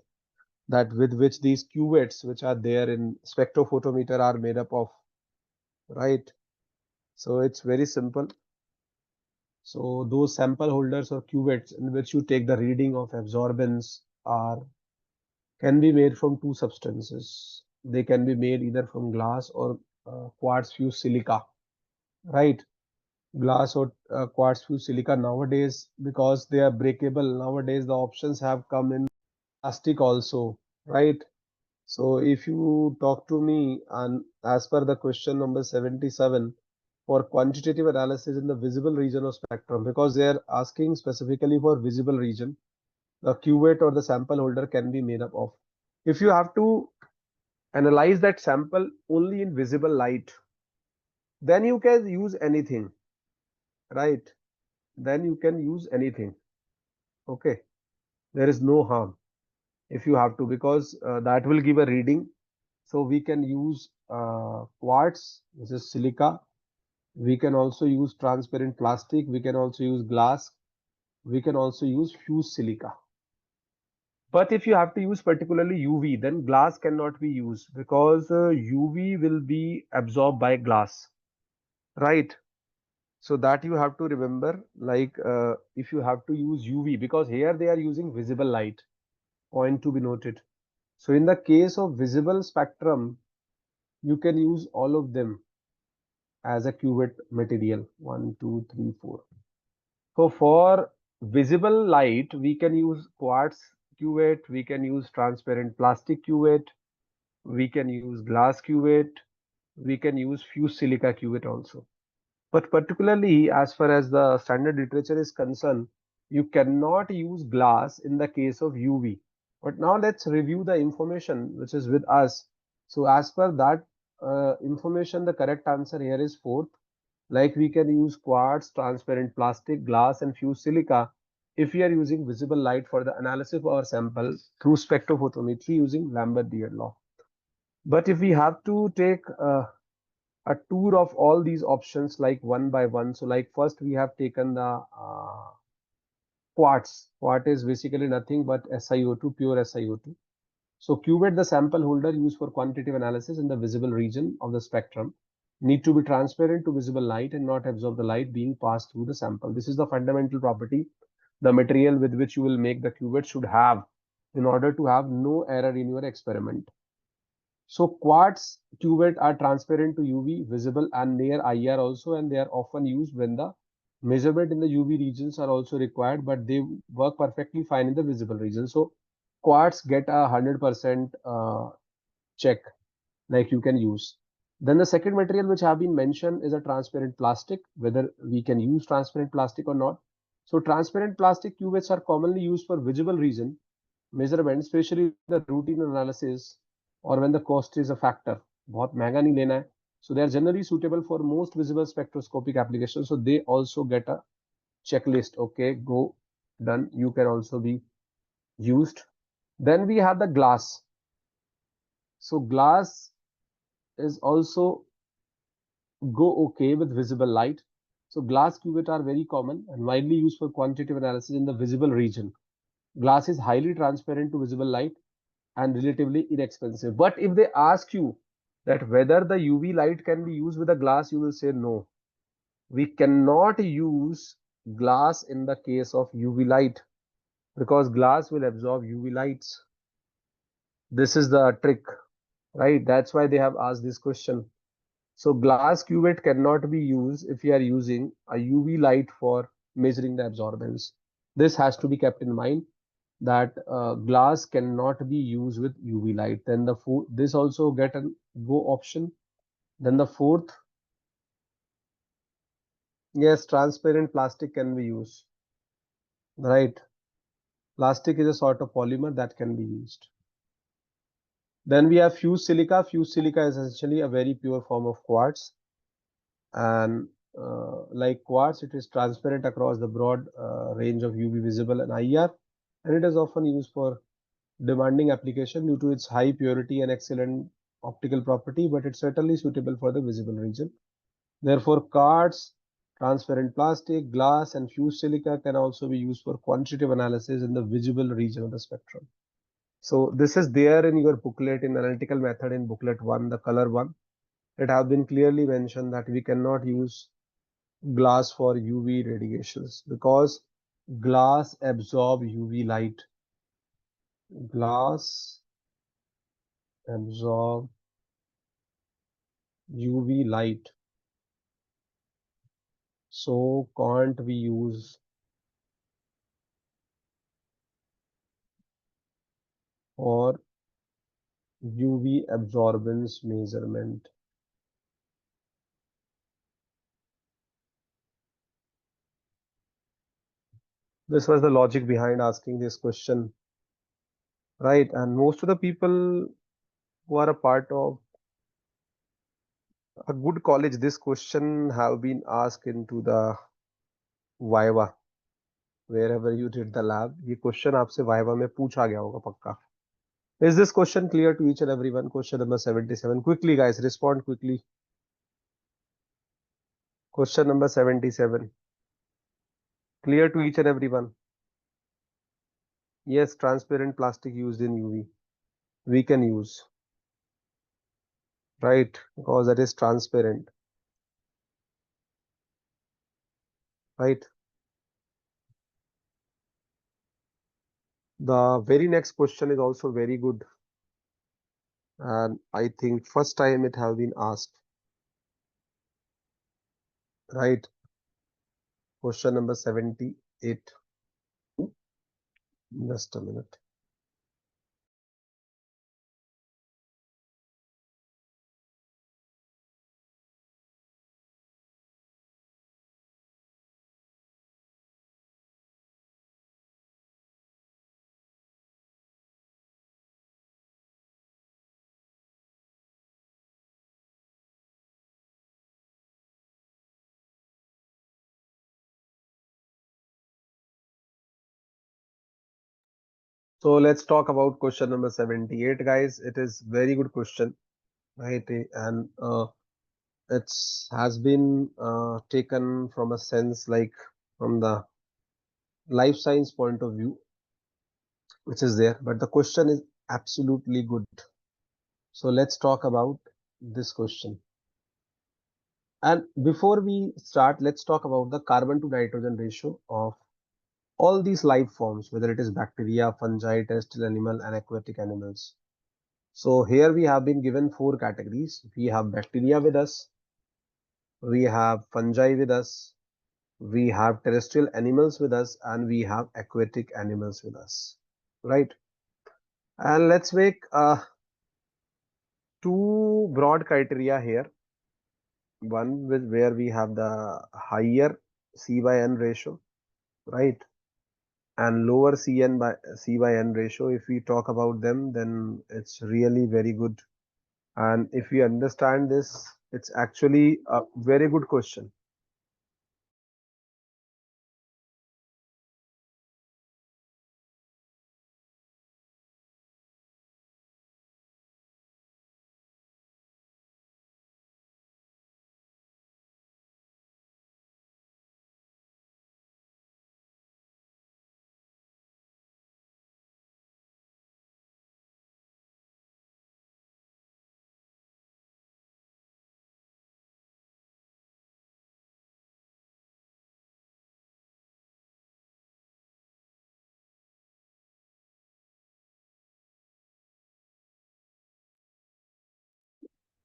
that with which these cuvettes which are there in spectrophotometer are made up of, right? So it's very simple. So those sample holders or cuvettes in which you take the reading of absorbance are can be made from two substances. They can be made either from glass or quartz fused silica, right? Glass or quartz fused silica nowadays, because they are breakable, nowadays the options have come in plastic also, right? So if you talk to me, and as per the question number 77, for quantitative analysis in the visible region of spectrum, because they are asking specifically for visible region, the cuvette or the sample holder can be made up of. If you have to analyze that sample only in visible light, then you can use anything, right? Then you can use anything. Okay, there is no harm if you have to, because that will give a reading So we can use quartz, which is silica. We can also use transparent plastic. We can also use glass. We can also use fused silica. But if you have to use particularly UV, then glass cannot be used because UV will be absorbed by glass, right? So that you have to remember, like if you have to use UV, because here they are using visible light, point to be noted. So in the case of visible spectrum, you can use all of them as a cuvette material. 1, 2, 3, 4. So for visible light, we can use quartz cuvette, we can use transparent plastic cuvette, we can use glass cuvette, we can use fused silica cuvette also. But particularly as far as the standard literature is concerned, you cannot use glass in the case of UV. But now let's review the information which is with us. So as per that information, the correct answer here is fourth. Like we can use quartz, transparent plastic, glass, and fused silica if we are using visible light for the analysis of our sample through spectrophotometry using Lambert-Beard law. But if we have to take a tour of all these options like one by one, so like first we have taken the quartz. Quartz is basically nothing but SiO2, pure SiO2. So cuvette, the sample holder used for quantitative analysis in the visible region of the spectrum, need to be transparent to visible light and not absorb the light being passed through the sample. This is the fundamental property the material with which you will make the cuvette should have in order to have no error in your experiment. So quartz cuvette are transparent to UV, visible and near IR also, and they are often used when the measurement in the UV regions are also required, but they work perfectly fine in the visible region. So quartz get a 100% check, like you can use. Then the second material which have been mentioned is a transparent plastic, whether we can use transparent plastic or not. So transparent plastic cuvettes are commonly used for visible region measurement, especially the routine analysis or when the cost is a factor. बहुत महंगा नहीं लेना है. So they are generally suitable for most visible spectroscopic applications. So they also get a checklist. Okay, go, done. You can also be used. Then we have the glass. So glass is also go okay with visible light. So glass cuvette are very common and widely used for quantitative analysis in the visible region. Glass is highly transparent to visible light and relatively inexpensive. But if they ask you that whether the UV light can be used with a glass, you will say no. We cannot use glass in the case of UV light because glass will absorb UV lights. This is the trick, right? That's why they have asked this question. So glass cuvette cannot be used if you are using a UV light for measuring the absorbance. This has to be kept in mind that glass cannot be used with UV light. Then the this also get a go option. Then the fourth, yes, transparent plastic can be used, right? Plastic is a sort of polymer that can be used. Then we have fused silica. Fused silica is essentially a very pure form of quartz. And like quartz, it is transparent across the broad range of UV visible and IR, and it is often used for demanding application due to its high purity and excellent optical property, but it's certainly suitable for the visible region. Therefore, quartz, transparent plastic, glass, and fused silica can also be used for quantitative analysis in the visible region of the spectrum. So this is there in your booklet in analytical method in booklet 1, the color one. It have been clearly mentioned that we cannot use glass for UV radiations because glass absorb UV light. Glass absorb UV light. So can't we use for UV absorbance measurement. This was the logic behind asking this question, right? And most of the people who are a part of a good college, this question have been asked into the Viva. Wherever you did the lab, ये question आपसे Viva में पूछा गया होगा पक्का. Is this question clear to each and everyone? Question number 77. Quickly, guys, respond quickly. Question number 77. Clear to each and everyone? Yes, transparent plastic used in UV. We can use, right? Because that is transparent, right? The very next question is also very good. And I think first time it have been asked, right? Question number 78. Just a minute. So let's talk about question number 78, guys. It is very good question, right? And it has been taken from a sense like from the life science point of view, which is there. But the question is absolutely good. So let's talk about this question. And before we start, let's talk about the carbon to nitrogen ratio of all these life forms, whether it is bacteria, fungi, terrestrial animal, and aquatic animals. So here we have been given four categories. We have bacteria with us, we have fungi with us, we have terrestrial animals with us, and we have aquatic animals with us, right? And let's make two broad criteria here. One with where we have the higher C by N ratio, right? And lower C by N ratio. If we talk about them, then it's really very good. And if we understand this, it's actually a very good question.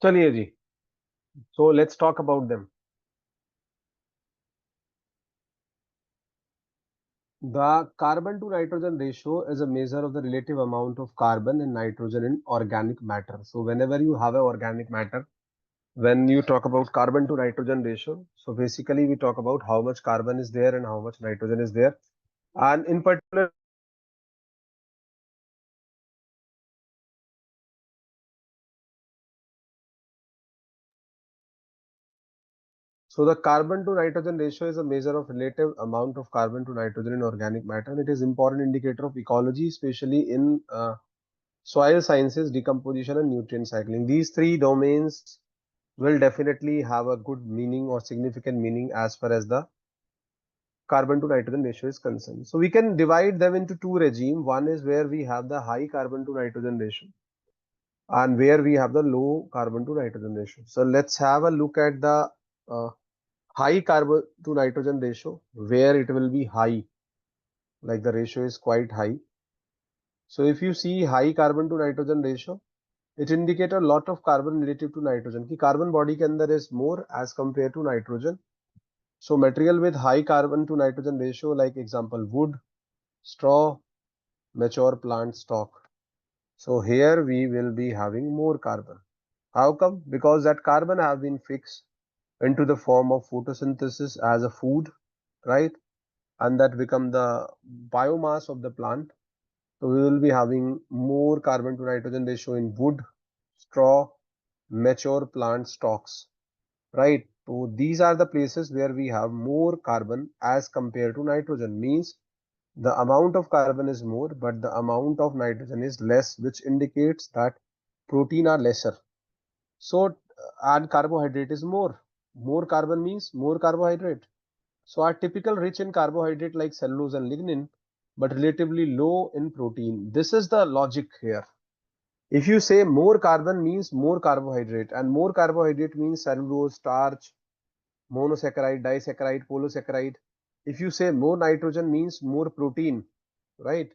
चलिए जी. So let's talk about them. The carbon to nitrogen ratio is a measure of the relative amount of carbon and nitrogen in organic matter. So whenever you have an organic matter, when you talk about carbon to nitrogen ratio, so basically we talk about how much carbon is there and how much nitrogen is there. And in particular, so the carbon to nitrogen ratio is a measure of relative amount of carbon to nitrogen in organic matter. And it is important indicator of ecology, especially in soil sciences, decomposition, and nutrient cycling. These three domains will definitely have a good meaning or significant meaning as far as the carbon to nitrogen ratio is concerned. So we can divide them into two regimes. One is where we have the high carbon to nitrogen ratio and where we have the low carbon to nitrogen ratio. So let's have a look at the uh, high carbon to nitrogen ratio where it will be high, like the ratio is quite high. So if you see high carbon to nitrogen ratio, it indicates a lot of carbon relative to nitrogen. कि carbon body के अंदर is more as compared to nitrogen. So material with high carbon to nitrogen ratio, like example wood, straw, mature plant stock. So here we will be having more carbon. How come? Because that carbon have been fixed into the form of photosynthesis as a food, right? And that become the biomass of the plant. So we will be having more carbon to nitrogen ratio in wood, straw, mature plant stocks, right? So these are the places where we have more carbon as compared to nitrogen. Means The amount of carbon is more, but the amount of nitrogen is less, which indicates that protein are lesser. So, and carbohydrate is more. More carbon means more carbohydrate. So, are typical rich in carbohydrate like cellulose and lignin, but relatively low in protein. This is the logic here. If you say more carbon means more carbohydrate, and more carbohydrate means cellulose, starch, monosaccharide, disaccharide, polysaccharide. If you say more nitrogen means more protein, right?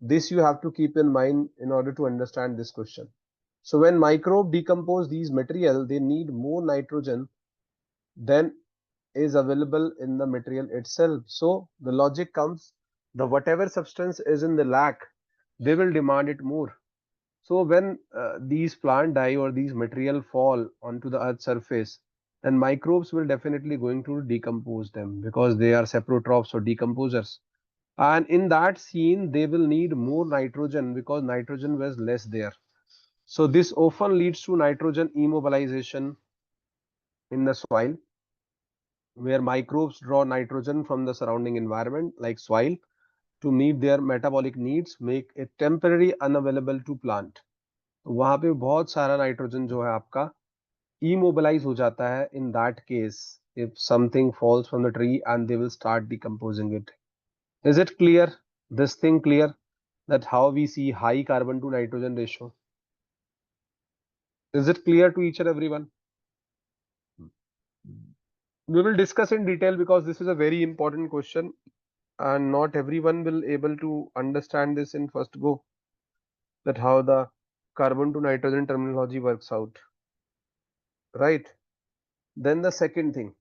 This you have to keep in mind in order to understand this question. So when microbe decompose these material, they need more nitrogen than is available in the material itself. So the logic comes, the whatever substance is in the lack, they will demand it more. So when these plant die or these material fall onto the earth's surface, then microbes will definitely going to decompose them because they are saprotrophs or decomposers. And in that scene, they will need more nitrogen because nitrogen was less there. So this often leads to nitrogen immobilization in the soil, where microbes draw nitrogen from the surrounding environment like soil to meet their metabolic needs, make it temporarily unavailable to plant. तो वहां पे बहुत सारा nitrogen जो है आपका immobilize हो जाता है in that case if something falls from the tree and they will start decomposing it. Is it clear? This thing clear that how we see high carbon to nitrogen ratio? Is it clear to each and everyone? We will discuss in detail because this is a very important question and not everyone will able to understand this in first go, that how the carbon to nitrogen terminology works out, right? Then the second thing,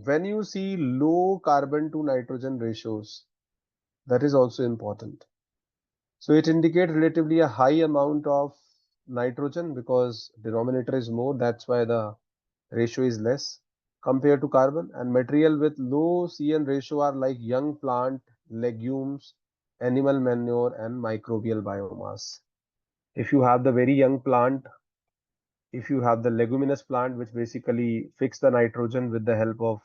when you see low carbon to nitrogen ratios, that is also important. So it indicates relatively a high amount of nitrogen because denominator is more, that's why the ratio is less compared to carbon. And material with low CN ratio are like young plant, legumes, animal manure and microbial biomass. If you have the very young plant, if you have the leguminous plant which basically fix the nitrogen with the help of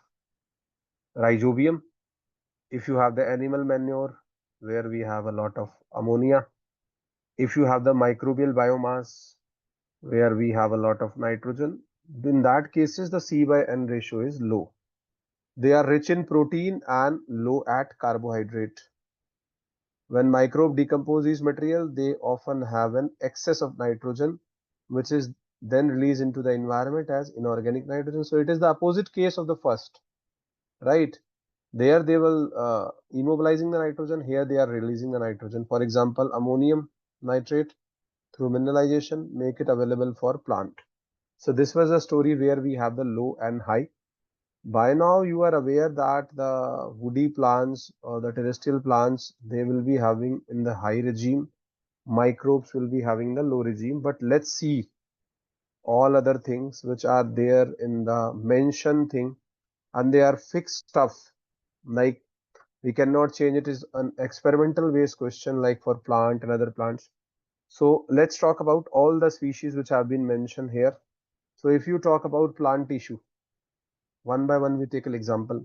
rhizobium, if you have the animal manure where we have a lot of ammonia, if you have the microbial biomass where we have a lot of nitrogen, in that cases the C by N ratio is low. They are rich in protein and low at carbohydrate. When microbe decompose these material, they often have an excess of nitrogen, which is then released into the environment as inorganic nitrogen. So it is the opposite case of the first, right? There they will immobilizing the nitrogen. Here they are releasing the nitrogen. For example, ammonium nitrate through mineralization make it available for plant. So this was a story where we have the low and high. By now you are aware that the woody plants or the terrestrial plants, they will be having in the high regime, microbes will be having the low regime. But let's see all other things which are there in the mentioned thing, and they are fixed stuff, like we cannot change it, is an experimental based question like for plant and other plants. So let's talk about all the species which have been mentioned here. So if you talk about plant tissue, one by one we take an example.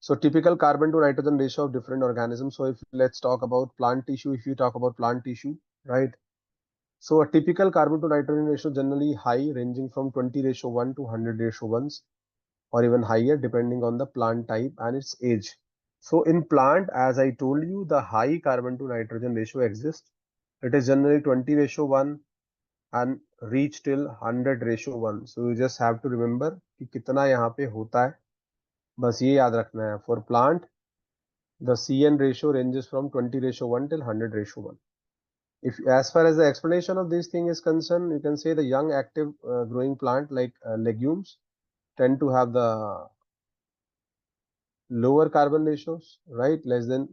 So typical carbon to nitrogen ratio of different organisms. So if let's talk about plant tissue, if you talk about plant tissue, right? So a typical carbon to nitrogen ratio generally high, ranging from 20:1 to 100:1, or even higher depending on the plant type and its age. So in plant, as I told you, the high carbon to nitrogen ratio exists. It is generally 20:1 and reach till 100:1. So you just have to remember कि कितना यहाँ पे होता है, बस ये याद रखना है. For plant, the CN ratio ranges from 20:1 till 100:1. If as far as the explanation of this thing is concerned, you can say the young active growing plant like legumes tend to have the lower carbon ratios, right? Less than,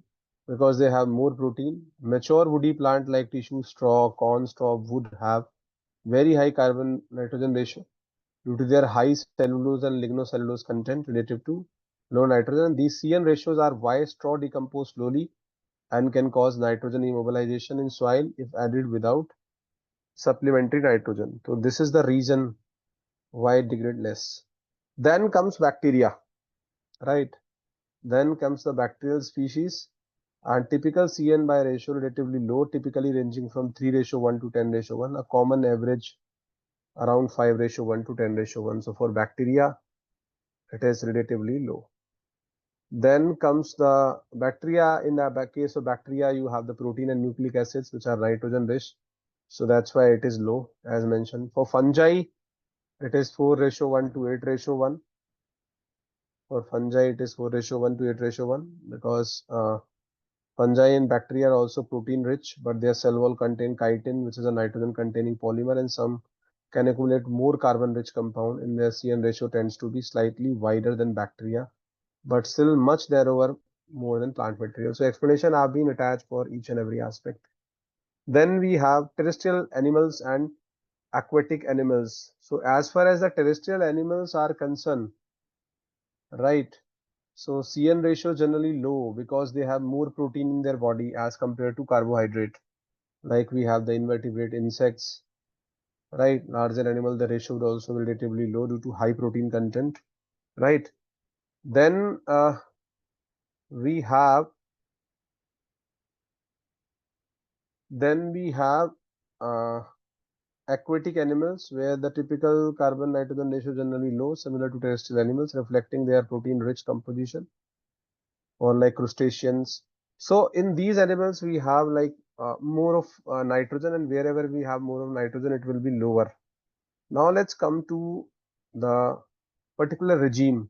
because they have more protein. Mature woody plant like tissue, straw, corn straw would have very high carbon nitrogen ratio due to their high cellulose and lignocellulose content relative to low nitrogen. These CN ratios are why straw decompose slowly and can cause nitrogen immobilization in soil if added without supplementary nitrogen. So this is the reason why it degrades less. Then comes bacteria, right? Then comes the bacterial species, and typical CN by ratio relatively low, typically ranging from 3:1 to 10:1, a common average around 5:1 to 10:1. So for bacteria, it is relatively low. Then comes the bacteria. In the case of bacteria, you have the protein and nucleic acids, which are nitrogen rich. So that's why it is low, as mentioned. For fungi, it is 4:1 to 8:1. For fungi, it is 4:1 to 8:1 because fungi and bacteria are also protein rich, but their cell wall contain chitin, which is a nitrogen containing polymer, and some can accumulate more carbon rich compound. In their CN ratio tends to be slightly wider than bacteria, but still much thereover more than plant material. So explanation have been attached for each and every aspect. Then we have terrestrial animals and aquatic animals. So as far as the terrestrial animals are concerned, right? So CN ratio generally low because they have more protein in their body as compared to carbohydrate. Like we have the invertebrate insects, right? Larger animal, the ratio would also be relatively low due to high protein content, right? Then we have then we have uh, aquatic animals where the typical carbon nitrogen ratio generally low, similar to terrestrial animals, reflecting their protein rich composition, or like crustaceans. So in these animals we have like more of nitrogen, and wherever we have more of nitrogen it will be lower. Now let's come to the particular regime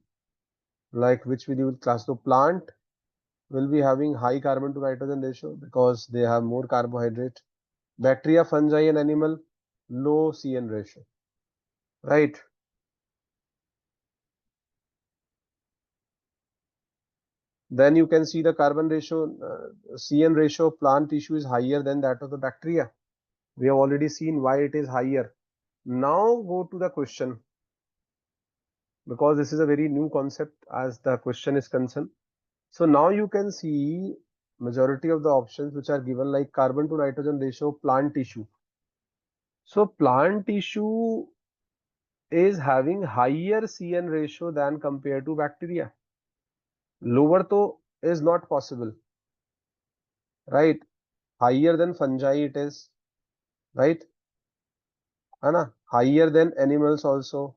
like which we will class. So plant will be having high carbon to nitrogen ratio because they have more carbohydrate. Bacteria, fungi and animal, low CN ratio, right? Then you can see the carbon ratio, CN ratio of plant tissue is higher than that of the bacteria. We have already seen why it is higher. Now go to the question, because this is a very new concept as the question is concerned. So now you can see majority of the options which are given like carbon to nitrogen ratio of plant tissue. So plant tissue is having higher CN ratio than compared to bacteria. Lower though is not possible, right? Higher than fungi it is, right? Anna, higher than animals also,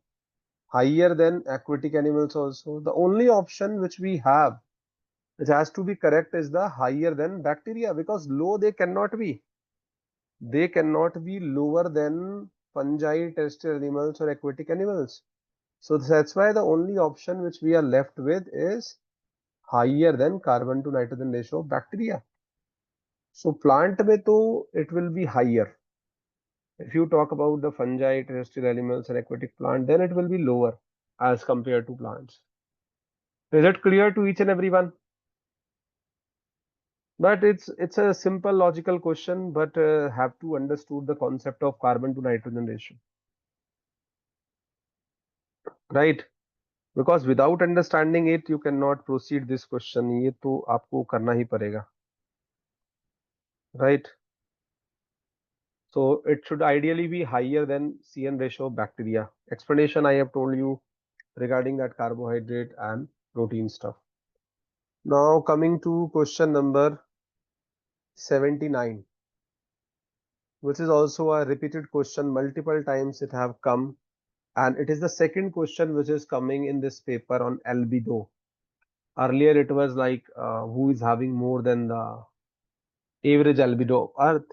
higher than aquatic animals also. The only option which we have, which has to be correct, is the higher than bacteria, because low they cannot be. They cannot be lower than fungi, terrestrial animals or aquatic animals. So that's why the only option which we are left with is higher than carbon to nitrogen ratio of bacteria. So plant mein to it will be higher. If you talk about the fungi, terrestrial animals and aquatic plant, then it will be lower as compared to plants. Is it clear to each and everyone? But it's a simple logical question, but have to understood the concept of carbon to nitrogen ratio, right? Because without understanding it, you cannot proceed this question. ये तो आपको करना ही पड़ेगा, right? So it should ideally be higher than CN ratio of bacteria. Explanation I have told you regarding that carbohydrate and protein stuff. Now coming to question number 79, which is also a repeated question. Multiple times it have come, and it is the second question which is coming in this paper on albedo. Earlier it was like who is having more than the average albedo of Earth.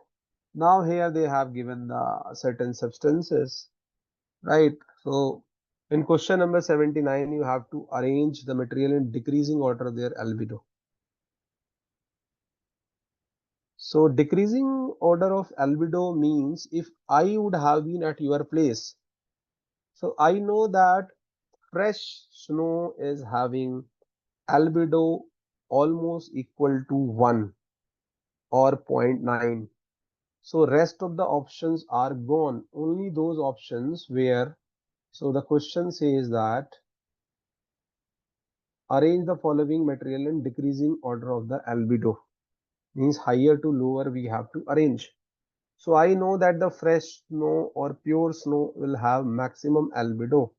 Now here they have given the certain substances, right? So in question number 79, you have to arrange the material in decreasing order of their albedo. So decreasing order of albedo means if I would have been at your place, so I know that fresh snow is having albedo almost equal to 1 or 0.9. So rest of the options are gone. Only those options where, so the question says that arrange the following material in decreasing order of the albedo. Means higher to lower we have to arrange. So I know that the fresh snow or pure snow will have maximum albedo.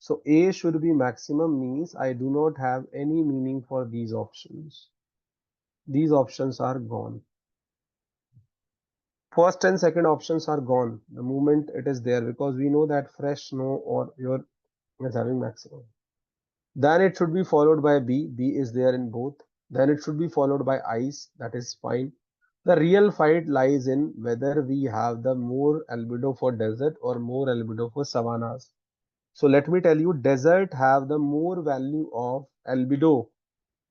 So A should be maximum means I do not have any meaning for these options. These options are gone. First and second options are gone the moment it is there, because we know that fresh snow or pure is having maximum. Then it should be followed by B. B is there in both. Then it should be followed by ice. That is fine. The real fight lies in whether we have the more albedo for desert or more albedo for savannas. So let me tell you, desert have the more value of albedo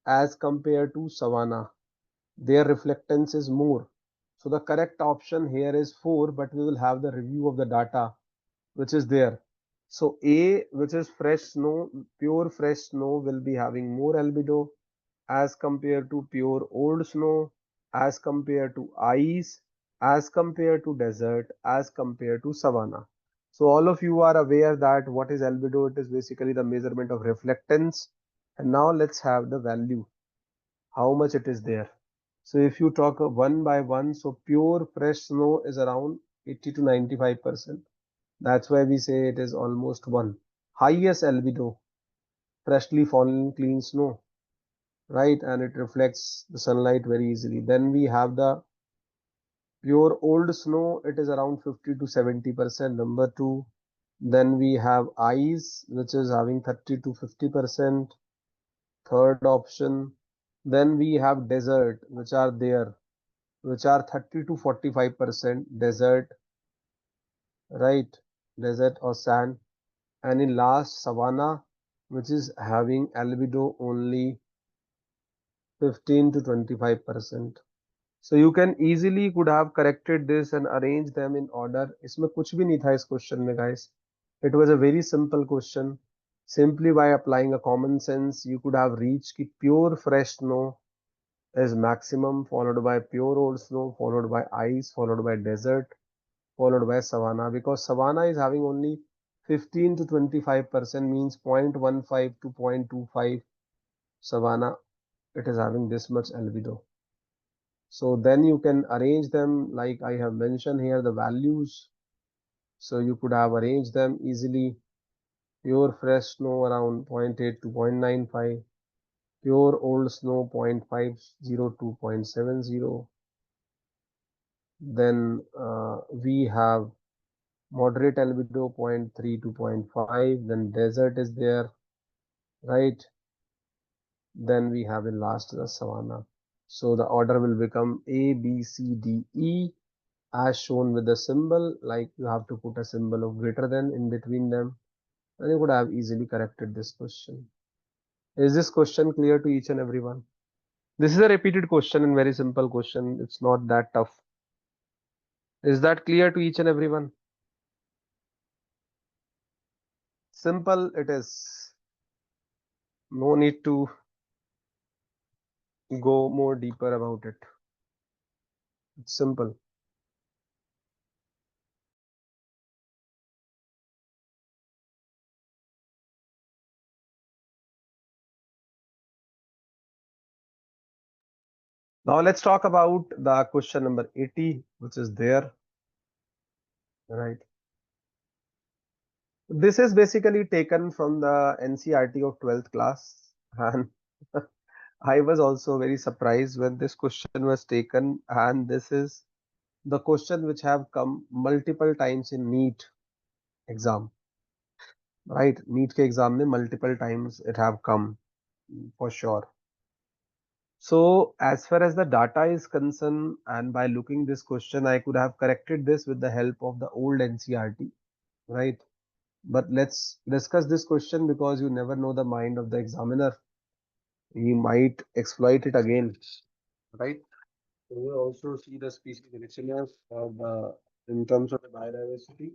as compared to savanna. Their reflectance is more. So the correct option here is 4, but we will have the review of the data which is there. So A, which is fresh snow, pure fresh snow will be having more albedo as compared to pure old snow, as compared to ice, as compared to desert, as compared to savanna. So all of you are aware that what is albedo? It is basically the measurement of reflectance. And now let's have the value, how much it is there. So if you talk one by one, so pure fresh snow is around 80 to 95%. That's why we say it is almost 1. Highest albedo, freshly fallen clean snow, right? And it reflects the sunlight very easily. Then we have the pure old snow, it is around 50 to 70%, number 2. Then we have ice, which is having 30 to 50%, third option. Then we have desert, which are there, which are 30 to 45% desert, right? Desert or sand. And in last, savanna, which is having albedo only 15 to 25%. So you can easily could have corrected this and arranged them in order. इसमें कुछ भी नहीं था इस question में guys. It was a very simple question. Simply by applying a common sense, you could have reached कि pure fresh snow is maximum, followed by pure old snow, followed by ice, followed by desert, followed by savanna. Because savanna is having only 15 to 25%, means 0.15 to 0.25 savanna. It is having this much albedo. So then you can arrange them like I have mentioned here the values. So you could have arranged them easily. Pure fresh snow around 0.8 to 0.95. Pure old snow 0.50 to 0.70. Then we have moderate albedo 0.3 to 0.5. Then desert is there, right? Then we have in last the savanna. So the order will become A, B, C, D, E as shown with the symbol. Like you have to put a symbol of greater than in between them, and you could have easily corrected this question. Is this question clear to each and everyone? This is a repeated question and very simple question. It's not that tough. Is that clear to each and everyone? Simple it is. No need to go more deeper about it. It's simple. Now let's talk about the question number 80, which is there, right? This is basically taken from the NCRT of 12th class, and I was also very surprised when this question was taken, and this is the question which have come multiple times in NEET exam, right? NEET के exam में multiple times it have come for sure. So as far as the data is concerned, and by looking this question, I could have corrected this with the help of the old NCRT, right? But let's discuss this question because you never know the mind of the examiner. He might exploit it again, right? So we also see the species richness of in terms of the biodiversity.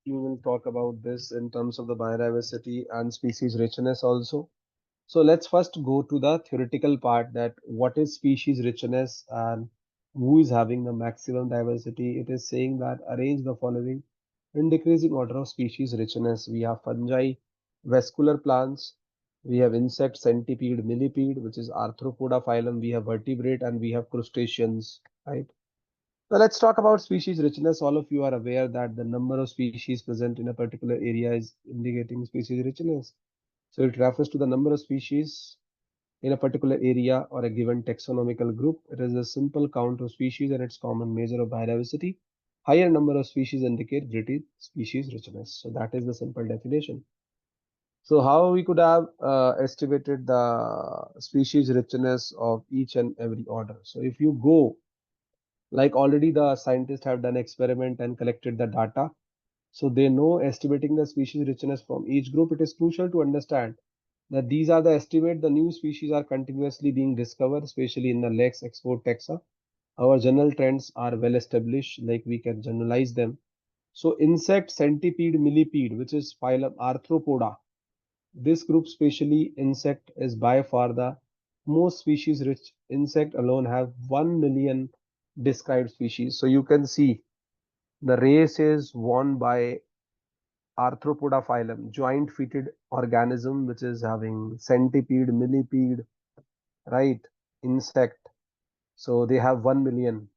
You will talk about this in terms of the biodiversity and species richness also. So let's first go to the theoretical part, that what is species richness and who is having the maximum diversity. It is saying that arrange the following in decreasing order of species richness. We have fungi, vascular plants, we have insect, centipede, millipede, which is arthropoda phylum, we have vertebrate, and we have crustaceans, right? Now let's talk about species richness. All of you are aware that the number of species present in a particular area is indicating species richness. So it refers to the number of species in a particular area or a given taxonomical group. It is a simple count of species and its common measure of biodiversity. Higher number of species indicate greater species richness. So that is the simple definition. So how we could have estimated the species richness of each and every order. So if you go, like already the scientists have done experiment and collected the data. So they know estimating the species richness from each group. It is crucial to understand that these are the estimate. The new species are continuously being discovered, especially in the Lex export taxa. Our general trends are well established, like we can generalize them. So insect, centipede, millipede, which is phylum Arthropoda. This group, especially insect, is by far the most species rich. Insect alone have 1 million described species. So you can see the race is won by Arthropoda phylum, joint-footed organism, which is having centipede, millipede, right? Insect. So they have 1 million,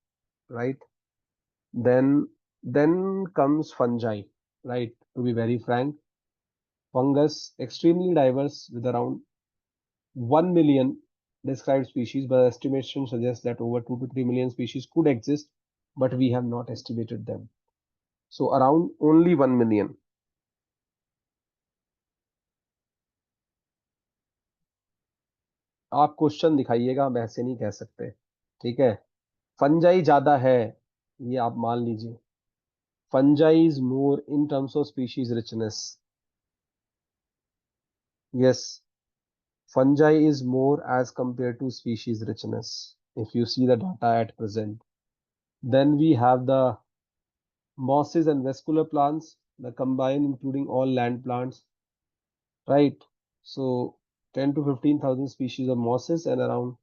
right? Then then comes fungi, right? To be very frank, fungus extremely diverse with around 1 million described species, but estimation suggests that over 2 to 3 million species could exist, but we have not estimated them. So around only 1 million. आप question दिखाइएगा, हम ऐसे नहीं कह सकते, ठीक है? Fungi ज्यादा है, ये आप मान लीजिए. Fungi is more in terms of species richness. Yes, fungi is more as compared to species richness. If you see the data at present, then we have the mosses and vascular plants, the combined including all land plants, right? So 10 to 15,000 species of mosses and around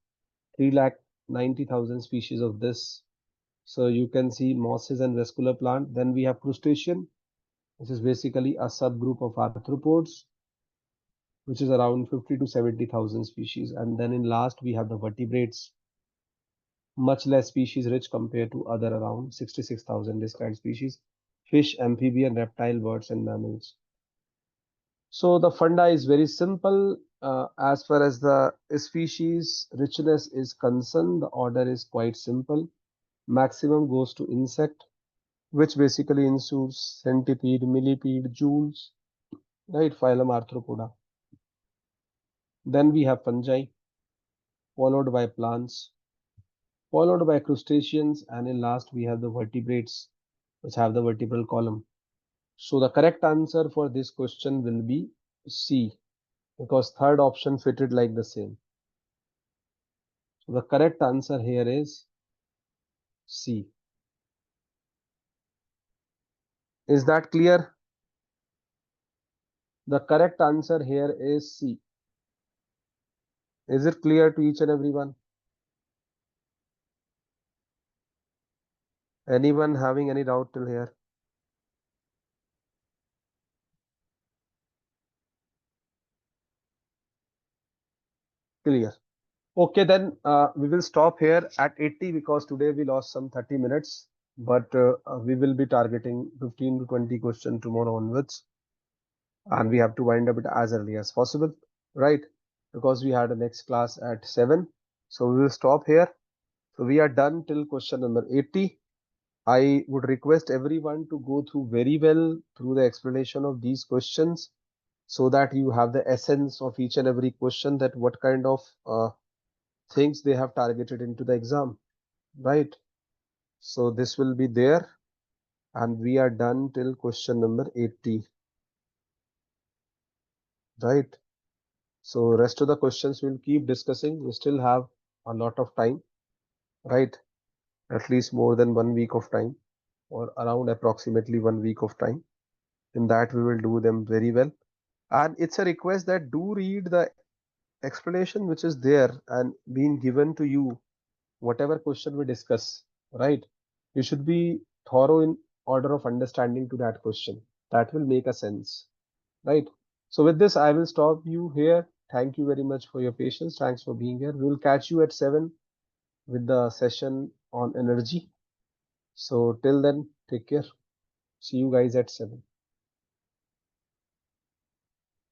3,90,000 species of this. So you can see mosses and vascular plant. Then we have crustacean, which is basically a subgroup of arthropods, which is around 50 to 70,000 species. And then in last, we have the vertebrates, much less species rich compared to other around 66,000 described species, fish, amphibian, reptile, birds, and mammals. So the funda is very simple. As far as the species richness is concerned, the order is quite simple. Maximum goes to insect, which basically includes centipede, millipede, jewels, right? Phylum Arthropoda. Then we have fungi, followed by plants, followed by crustaceans, and in last we have the vertebrates, which have the vertebral column. So the correct answer for this question will be C, because third option fitted like the same. So the correct answer here is C. Is that clear? The correct answer here is C. Is it clear to each and everyone? Anyone having any doubt till here? Clear. Okay, then we will stop here at 80 because today we lost some 30 minutes, but we will be targeting 15 to 20 questions tomorrow onwards, and we have to wind up it as early as possible, right? Because we had a next class at 7. So we will stop here. So we are done till question number 80. I would request everyone to go through very well through the explanation of these questions so that you have the essence of each and every question, that what kind of things they have targeted into the exam, right? So this will be there, and we are done till question number 80, right? So rest of the questions we'll keep discussing. We still have a lot of time, right? At least more than 1 week of time, or around approximately 1 week of time. In that we will do them very well. And it's a request that do read the explanation which is there and being given to you, whatever question we discuss, right? You should be thorough in order of understanding to that question. That will make a sense, right? So with this, I will stop you here. Thank you very much for your patience. Thanks for being here. We will catch you at 7 with the session on energy. So till then, take care. See you guys at 7.